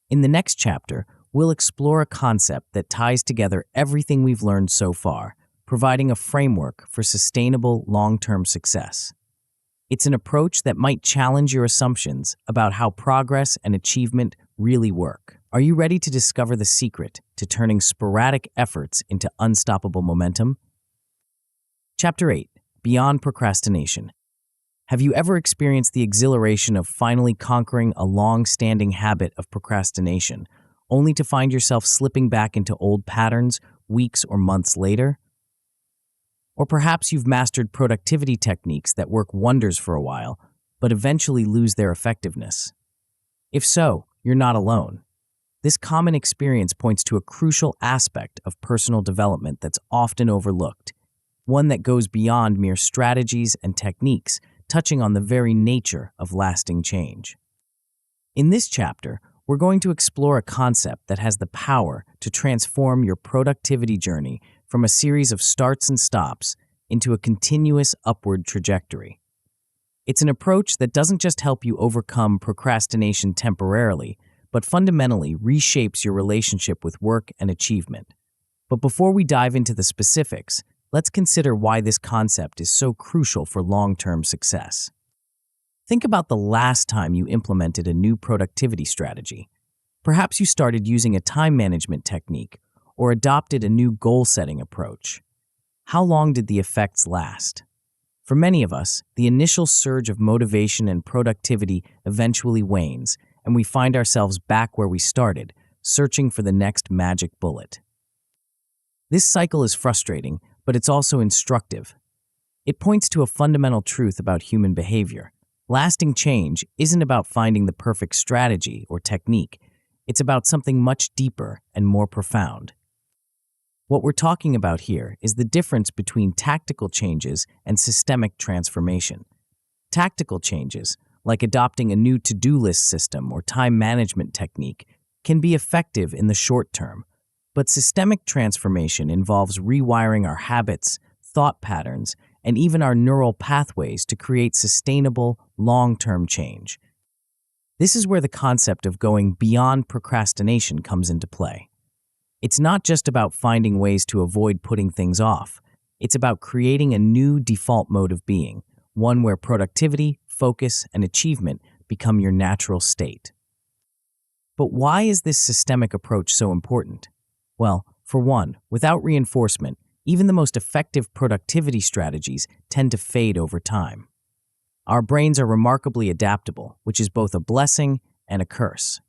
In the next chapter, we'll explore a concept that ties together everything we've learned so far, providing a framework for sustainable long-term success. It's an approach that might challenge your assumptions about how progress and achievement really work. Are you ready to discover the secret to turning sporadic efforts into unstoppable momentum? Chapter 8. Beyond Procrastination. Have you ever experienced the exhilaration of finally conquering a long-standing habit of procrastination, only to find yourself slipping back into old patterns weeks or months later? Or perhaps you've mastered productivity techniques that work wonders for a while, but eventually lose their effectiveness. If so, you're not alone. This common experience points to a crucial aspect of personal development that's often overlooked, one that goes beyond mere strategies and techniques, touching on the very nature of lasting change. In this chapter, we're going to explore a concept that has the power to transform your productivity journey from a series of starts and stops into a continuous upward trajectory. It's an approach that doesn't just help you overcome procrastination temporarily, but fundamentally reshapes your relationship with work and achievement. But before we dive into the specifics, let's consider why this concept is so crucial for long-term success. Think about the last time you implemented a new productivity strategy. Perhaps you started using a time management technique or adopted a new goal-setting approach. How long did the effects last? For many of us, the initial surge of motivation and productivity eventually wanes, and we find ourselves back where we started, searching for the next magic bullet. This cycle is frustrating, but it's also instructive. It points to a fundamental truth about human behavior. Lasting change isn't about finding the perfect strategy or technique. It's about something much deeper and more profound. What we're talking about here is the difference between tactical changes and systemic transformation. Tactical changes, like adopting a new to-do list system or time management technique, can be effective in the short term. But systemic transformation involves rewiring our habits, thought patterns, and even our neural pathways to create sustainable, long-term change. This is where the concept of going beyond procrastination comes into play. It's not just about finding ways to avoid putting things off. It's about creating a new default mode of being, one where productivity, focus, and achievement become your natural state. But why is this systemic approach so important? Well, for one, without reinforcement, even the most effective productivity strategies tend to fade over time. Our brains are remarkably adaptable, which is both a blessing and a curse.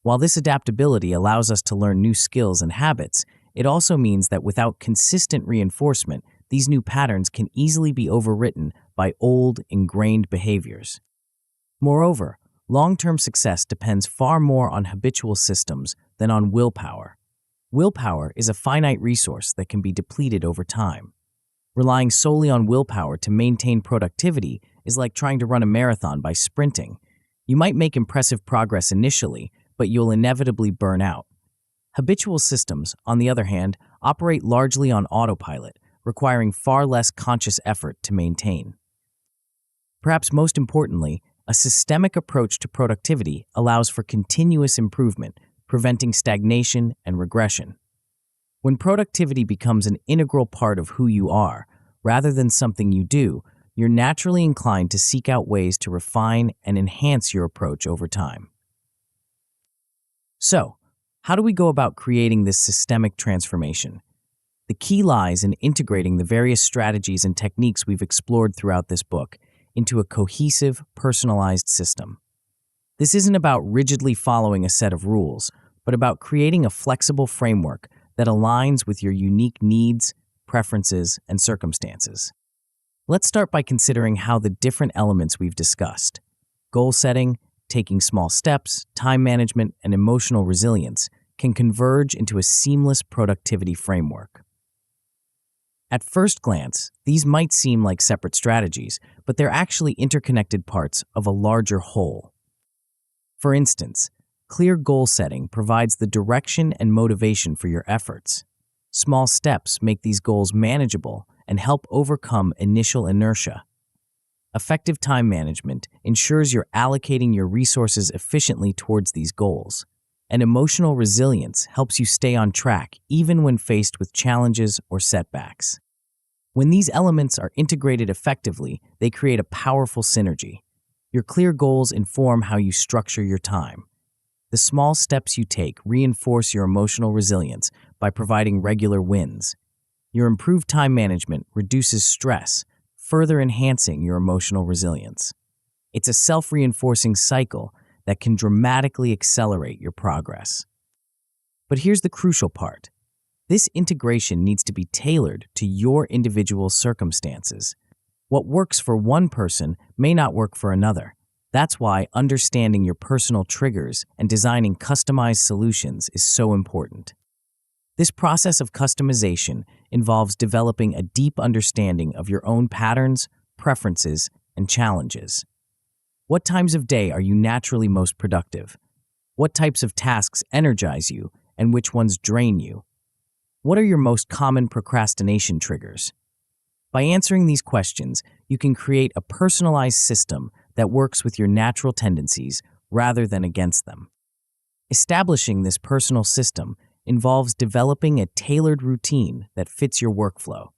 While this adaptability allows us to learn new skills and habits, it also means that without consistent reinforcement, these new patterns can easily be overwritten by old, ingrained behaviors. Moreover, long-term success depends far more on habitual systems than on willpower. Willpower is a finite resource that can be depleted over time. Relying solely on willpower to maintain productivity is like trying to run a marathon by sprinting. You might make impressive progress initially, but you'll inevitably burn out. Habitual systems, on the other hand, operate largely on autopilot, requiring far less conscious effort to maintain. Perhaps most importantly, a systemic approach to productivity allows for continuous improvement, preventing stagnation and regression. When productivity becomes an integral part of who you are, rather than something you do, you're naturally inclined to seek out ways to refine and enhance your approach over time. So, how do we go about creating this systemic transformation? The key lies in integrating the various strategies and techniques we've explored throughout this book into a cohesive, personalized system. This isn't about rigidly following a set of rules, but about creating a flexible framework that aligns with your unique needs, preferences, and circumstances. Let's start by considering how the different elements we've discussed, goal setting, taking small steps, time management, and emotional resilience, can converge into a seamless productivity framework. At first glance, these might seem like separate strategies, but they're actually interconnected parts of a larger whole. For instance, clear goal setting provides the direction and motivation for your efforts. Small steps make these goals manageable and help overcome initial inertia. Effective time management ensures you're allocating your resources efficiently towards these goals. And emotional resilience helps you stay on track even when faced with challenges or setbacks. When these elements are integrated effectively, they create a powerful synergy. Your clear goals inform how you structure your time. The small steps you take reinforce your emotional resilience by providing regular wins. Your improved time management reduces stress, further enhancing your emotional resilience. It's a self-reinforcing cycle that can dramatically accelerate your progress. But here's the crucial part. This integration needs to be tailored to your individual circumstances. What works for one person may not work for another. That's why understanding your personal triggers and designing customized solutions is so important. This process of customization involves developing a deep understanding of your own patterns, preferences, and challenges. What times of day are you naturally most productive? What types of tasks energize you, and which ones drain you? What are your most common procrastination triggers? By answering these questions, you can create a personalized system that works with your natural tendencies rather than against them. Establishing this personal system involves developing a tailored routine that fits your workflow.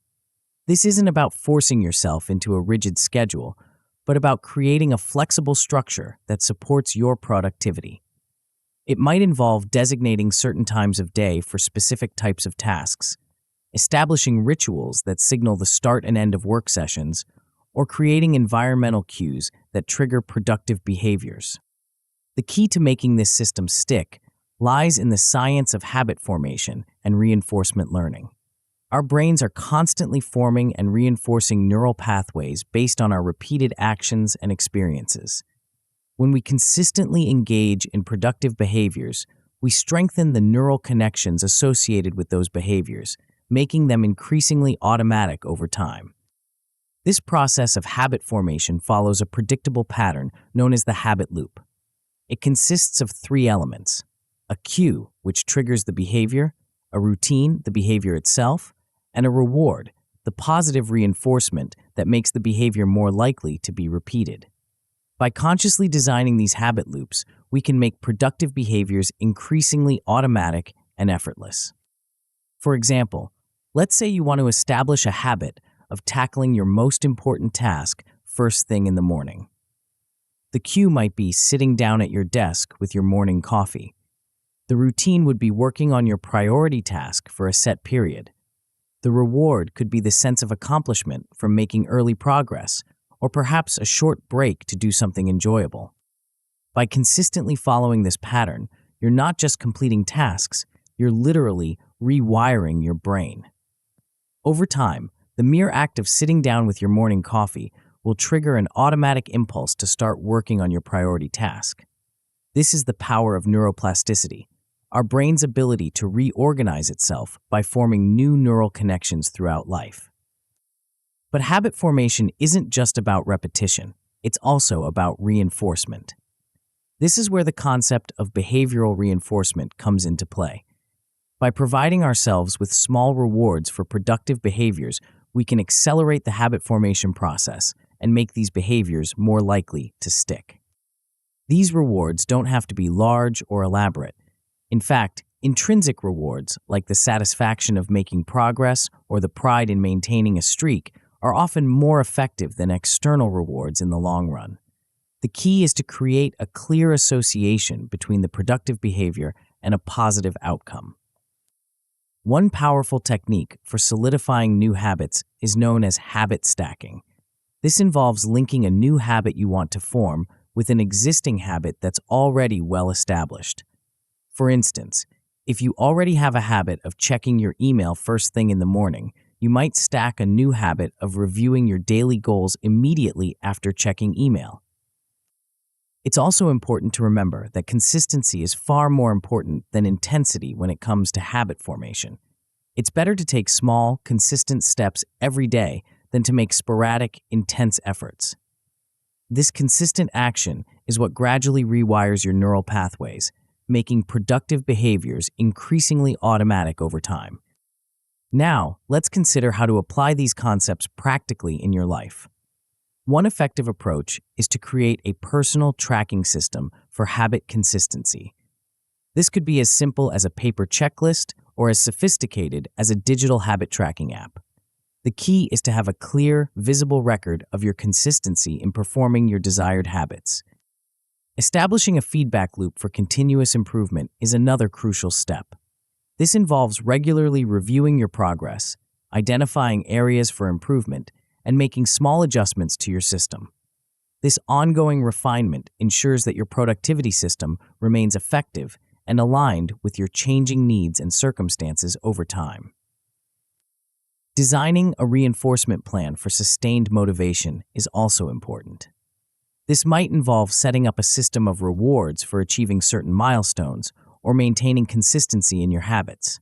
This isn't about forcing yourself into a rigid schedule, but about creating a flexible structure that supports your productivity. It might involve designating certain times of day for specific types of tasks, establishing rituals that signal the start and end of work sessions, or creating environmental cues that trigger productive behaviors. The key to making this system stick lies in the science of habit formation and reinforcement learning. Our brains are constantly forming and reinforcing neural pathways based on our repeated actions and experiences. When we consistently engage in productive behaviors, we strengthen the neural connections associated with those behaviors, making them increasingly automatic over time. This process of habit formation follows a predictable pattern known as the habit loop. It consists of three elements: a cue, which triggers the behavior, a routine, the behavior itself, and a reward, the positive reinforcement that makes the behavior more likely to be repeated. By consciously designing these habit loops, we can make productive behaviors increasingly automatic and effortless. For example, let's say you want to establish a habit of tackling your most important task first thing in the morning. The cue might be sitting down at your desk with your morning coffee. The routine would be working on your priority task for a set period. The reward could be the sense of accomplishment from making early progress, or perhaps a short break to do something enjoyable. By consistently following this pattern, you're not just completing tasks, you're literally rewiring your brain. Over time, the mere act of sitting down with your morning coffee will trigger an automatic impulse to start working on your priority task. This is the power of neuroplasticity, our brain's ability to reorganize itself by forming new neural connections throughout life. But habit formation isn't just about repetition, it's also about reinforcement. This is where the concept of behavioral reinforcement comes into play. By providing ourselves with small rewards for productive behaviors, we can accelerate the habit formation process and make these behaviors more likely to stick. These rewards don't have to be large or elaborate. In fact, intrinsic rewards, like the satisfaction of making progress or the pride in maintaining a streak, are often more effective than external rewards in the long run. The key is to create a clear association between the productive behavior and a positive outcome. One powerful technique for solidifying new habits is known as habit stacking. This involves linking a new habit you want to form with an existing habit that's already well established. For instance, if you already have a habit of checking your email first thing in the morning, you might stack a new habit of reviewing your daily goals immediately after checking email. It's also important to remember that consistency is far more important than intensity when it comes to habit formation. It's better to take small, consistent steps every day than to make sporadic, intense efforts. This consistent action is what gradually rewires your neural pathways, making productive behaviors increasingly automatic over time. Now, let's consider how to apply these concepts practically in your life. One effective approach is to create a personal tracking system for habit consistency. This could be as simple as a paper checklist or as sophisticated as a digital habit tracking app. The key is to have a clear, visible record of your consistency in performing your desired habits. Establishing a feedback loop for continuous improvement is another crucial step. This involves regularly reviewing your progress, identifying areas for improvement, and making small adjustments to your system. This ongoing refinement ensures that your productivity system remains effective and aligned with your changing needs and circumstances over time. Designing a reinforcement plan for sustained motivation is also important. This might involve setting up a system of rewards for achieving certain milestones or maintaining consistency in your habits.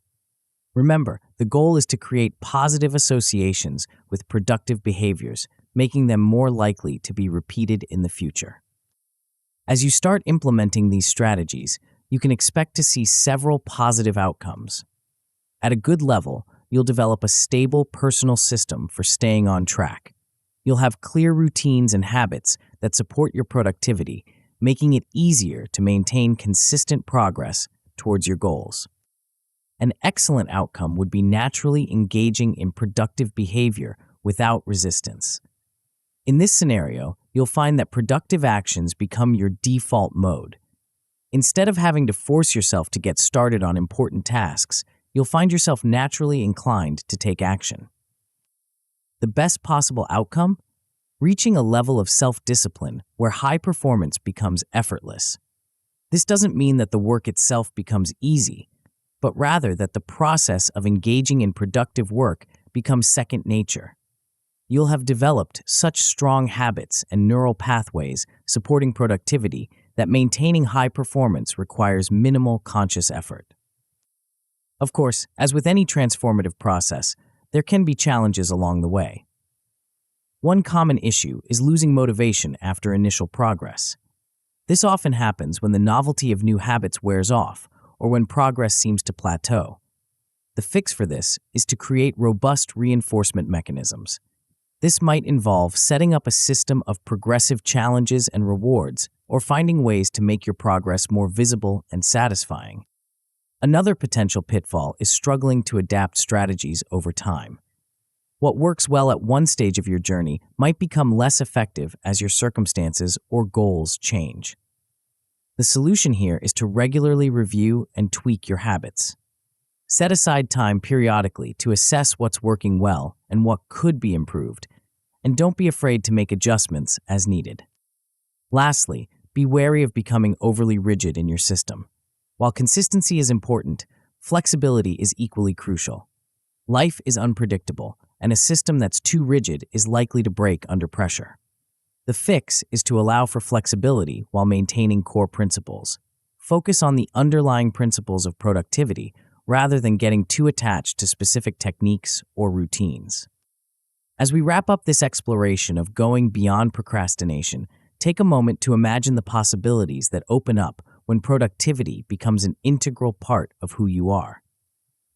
Remember, the goal is to create positive associations with productive behaviors, making them more likely to be repeated in the future. As you start implementing these strategies, you can expect to see several positive outcomes. At a good level, you'll develop a stable personal system for staying on track. You'll have clear routines and habits that support your productivity, making it easier to maintain consistent progress towards your goals. An excellent outcome would be naturally engaging in productive behavior without resistance. In this scenario, you'll find that productive actions become your default mode. Instead of having to force yourself to get started on important tasks, you'll find yourself naturally inclined to take action. The best possible outcome? Reaching a level of self-discipline where high performance becomes effortless. This doesn't mean that the work itself becomes easy, but rather that the process of engaging in productive work becomes second nature. You'll have developed such strong habits and neural pathways supporting productivity that maintaining high performance requires minimal conscious effort. Of course, as with any transformative process, there can be challenges along the way. One common issue is losing motivation after initial progress. This often happens when the novelty of new habits wears off or when progress seems to plateau. The fix for this is to create robust reinforcement mechanisms. This might involve setting up a system of progressive challenges and rewards, or finding ways to make your progress more visible and satisfying. Another potential pitfall is struggling to adapt strategies over time. What works well at one stage of your journey might become less effective as your circumstances or goals change. The solution here is to regularly review and tweak your habits. Set aside time periodically to assess what's working well and what could be improved, and don't be afraid to make adjustments as needed. Lastly, be wary of becoming overly rigid in your system. While consistency is important, flexibility is equally crucial. Life is unpredictable, and a system that's too rigid is likely to break under pressure. The fix is to allow for flexibility while maintaining core principles. Focus on the underlying principles of productivity rather than getting too attached to specific techniques or routines. As we wrap up this exploration of going beyond procrastination, take a moment to imagine the possibilities that open up when productivity becomes an integral part of who you are.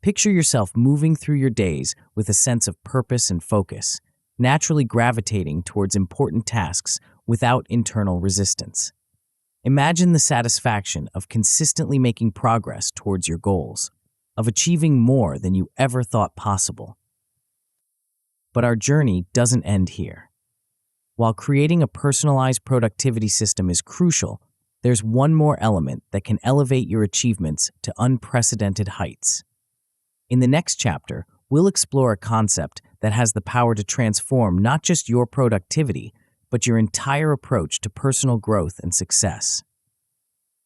Picture yourself moving through your days with a sense of purpose and focus, naturally gravitating towards important tasks without internal resistance. Imagine the satisfaction of consistently making progress towards your goals, of achieving more than you ever thought possible. But our journey doesn't end here. While creating a personalized productivity system is crucial, there's one more element that can elevate your achievements to unprecedented heights. In the next chapter, we'll explore a concept that has the power to transform not just your productivity, but your entire approach to personal growth and success.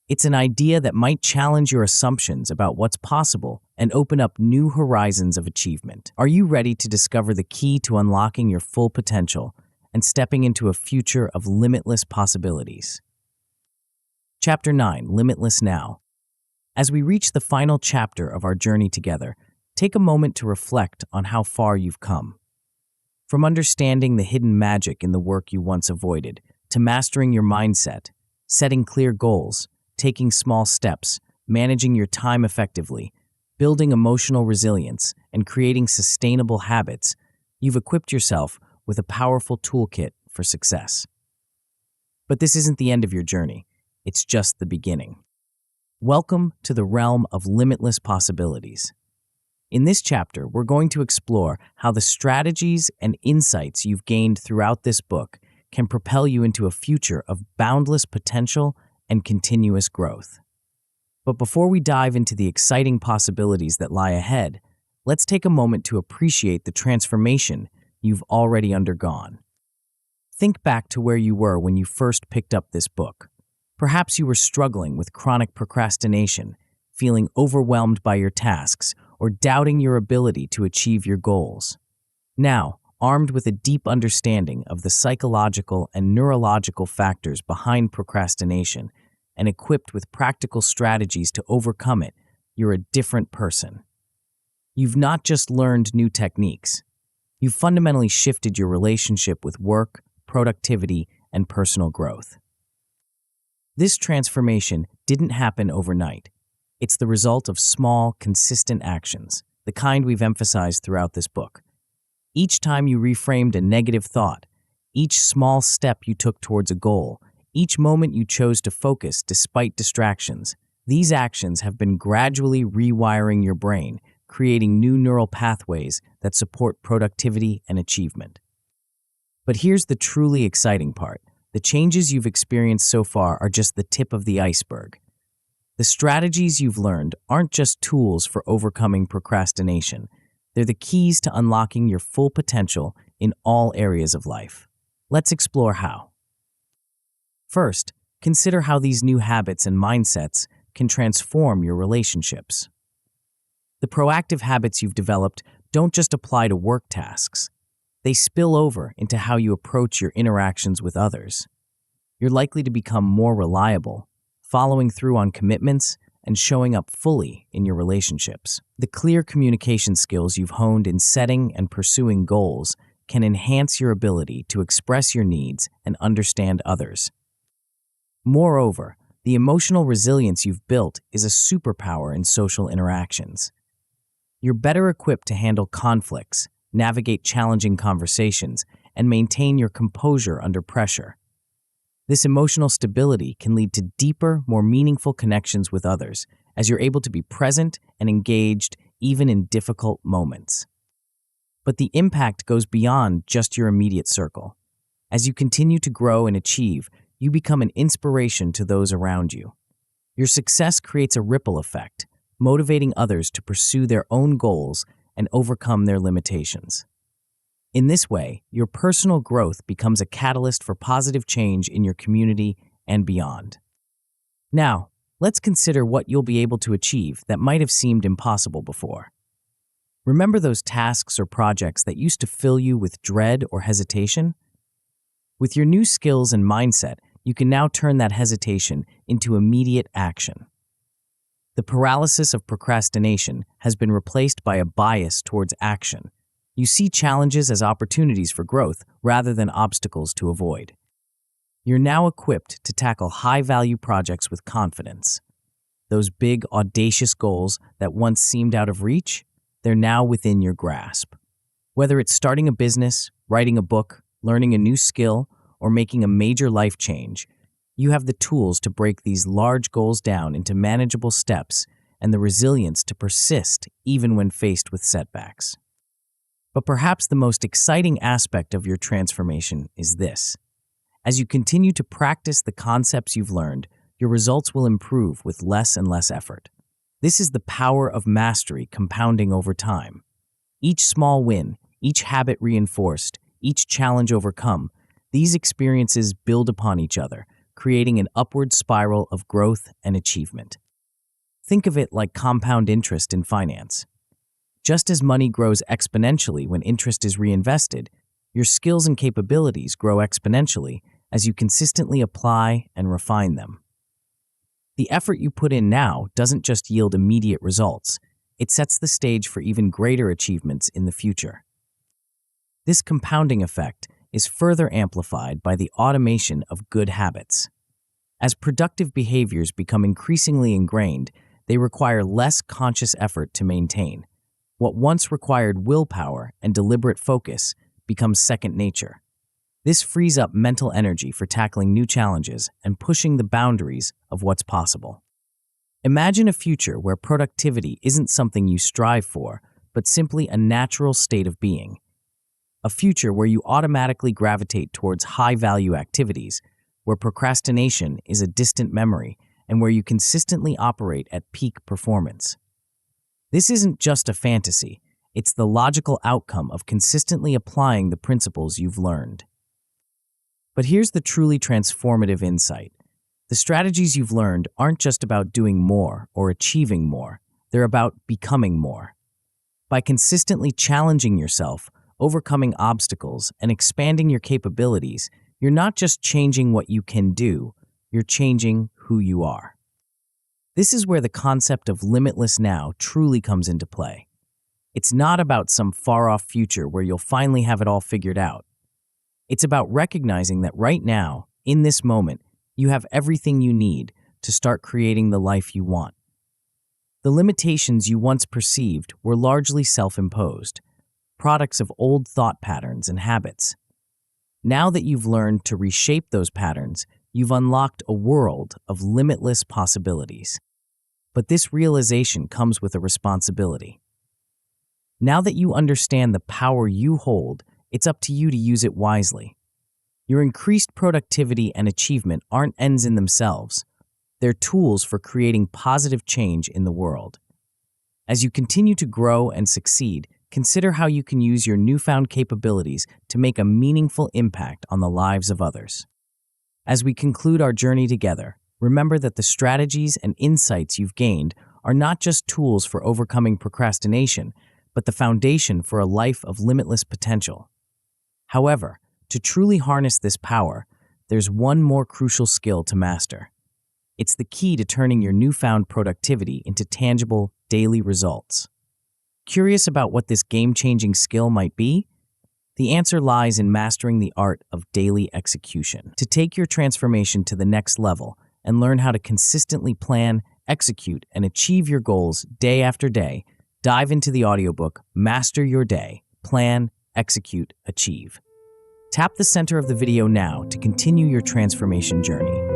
It's an idea that might challenge your assumptions about what's possible and open up new horizons of achievement. Are you ready to discover the key to unlocking your full potential and stepping into a future of limitless possibilities? Chapter 9, Limitless Now. As we reach the final chapter of our journey together, take a moment to reflect on how far you've come. From understanding the hidden magic in the work you once avoided, to mastering your mindset, setting clear goals, taking small steps, managing your time effectively, building emotional resilience, and creating sustainable habits, you've equipped yourself with a powerful toolkit for success. But this isn't the end of your journey. It's just the beginning. Welcome to the realm of limitless possibilities. In this chapter, we're going to explore how the strategies and insights you've gained throughout this book can propel you into a future of boundless potential and continuous growth. But before we dive into the exciting possibilities that lie ahead, let's take a moment to appreciate the transformation you've already undergone. Think back to where you were when you first picked up this book. Perhaps you were struggling with chronic procrastination, feeling overwhelmed by your tasks, or doubting your ability to achieve your goals. Now, armed with a deep understanding of the psychological and neurological factors behind procrastination, and equipped with practical strategies to overcome it, you're a different person. You've not just learned new techniques. You've fundamentally shifted your relationship with work, productivity, and personal growth. This transformation didn't happen overnight. It's the result of small, consistent actions, the kind we've emphasized throughout this book. Each time you reframed a negative thought, each small step you took towards a goal, each moment you chose to focus despite distractions, these actions have been gradually rewiring your brain, creating new neural pathways that support productivity and achievement. But here's the truly exciting part. The changes you've experienced so far are just the tip of the iceberg. The strategies you've learned aren't just tools for overcoming procrastination. They're the keys to unlocking your full potential in all areas of life. Let's explore how. First, consider how these new habits and mindsets can transform your relationships. The proactive habits you've developed don't just apply to work tasks. They spill over into how you approach your interactions with others. You're likely to become more reliable, following through on commitments, and showing up fully in your relationships. The clear communication skills you've honed in setting and pursuing goals can enhance your ability to express your needs and understand others. Moreover, the emotional resilience you've built is a superpower in social interactions. You're better equipped to handle conflicts, navigate challenging conversations, and maintain your composure under pressure. This emotional stability can lead to deeper, more meaningful connections with others, as you're able to be present and engaged even in difficult moments. But the impact goes beyond just your immediate circle. As you continue to grow and achieve, you become an inspiration to those around you. Your success creates a ripple effect, motivating others to pursue their own goals and overcome their limitations. In this way, your personal growth becomes a catalyst for positive change in your community and beyond. Now, let's consider what you'll be able to achieve that might have seemed impossible before. Remember those tasks or projects that used to fill you with dread or hesitation? With your new skills and mindset, you can now turn that hesitation into immediate action. The paralysis of procrastination has been replaced by a bias towards action. You see challenges as opportunities for growth rather than obstacles to avoid. You're now equipped to tackle high-value projects with confidence. Those big, audacious goals that once seemed out of reach, they're now within your grasp. Whether it's starting a business, writing a book, learning a new skill, or making a major life change, you have the tools to break these large goals down into manageable steps and the resilience to persist even when faced with setbacks. But perhaps the most exciting aspect of your transformation is this. As you continue to practice the concepts you've learned, your results will improve with less and less effort. This is the power of mastery compounding over time. Each small win, each habit reinforced, each challenge overcome, these experiences build upon each other, creating an upward spiral of growth and achievement. Think of it like compound interest in finance. Just as money grows exponentially when interest is reinvested, your skills and capabilities grow exponentially as you consistently apply and refine them. The effort you put in now doesn't just yield immediate results, it sets the stage for even greater achievements in the future. This compounding effect is further amplified by the automation of good habits. As productive behaviors become increasingly ingrained, they require less conscious effort to maintain. What once required willpower and deliberate focus becomes second nature. This frees up mental energy for tackling new challenges and pushing the boundaries of what's possible. Imagine a future where productivity isn't something you strive for, but simply a natural state of being. A future where you automatically gravitate towards high-value activities, where procrastination is a distant memory, and where you consistently operate at peak performance. This isn't just a fantasy, it's the logical outcome of consistently applying the principles you've learned. But here's the truly transformative insight. The strategies you've learned aren't just about doing more or achieving more, they're about becoming more. By consistently challenging yourself, overcoming obstacles, and expanding your capabilities, you're not just changing what you can do, you're changing who you are. This is where the concept of limitless now truly comes into play. It's not about some far-off future where you'll finally have it all figured out. It's about recognizing that right now, in this moment, you have everything you need to start creating the life you want. The limitations you once perceived were largely self-imposed, products of old thought patterns and habits. Now that you've learned to reshape those patterns, you've unlocked a world of limitless possibilities. But this realization comes with a responsibility. Now that you understand the power you hold, it's up to you to use it wisely. Your increased productivity and achievement aren't ends in themselves. They're tools for creating positive change in the world. As you continue to grow and succeed, consider how you can use your newfound capabilities to make a meaningful impact on the lives of others. As we conclude our journey together, remember that the strategies and insights you've gained are not just tools for overcoming procrastination, but the foundation for a life of limitless potential. However, to truly harness this power, there's one more crucial skill to master. It's the key to turning your newfound productivity into tangible, daily results. Curious about what this game-changing skill might be? The answer lies in mastering the art of daily execution. To take your transformation to the next level and learn how to consistently plan, execute, and achieve your goals day after day, dive into the audiobook Master Your Day, Plan, Execute, Achieve. Tap the center of the video now to continue your transformation journey.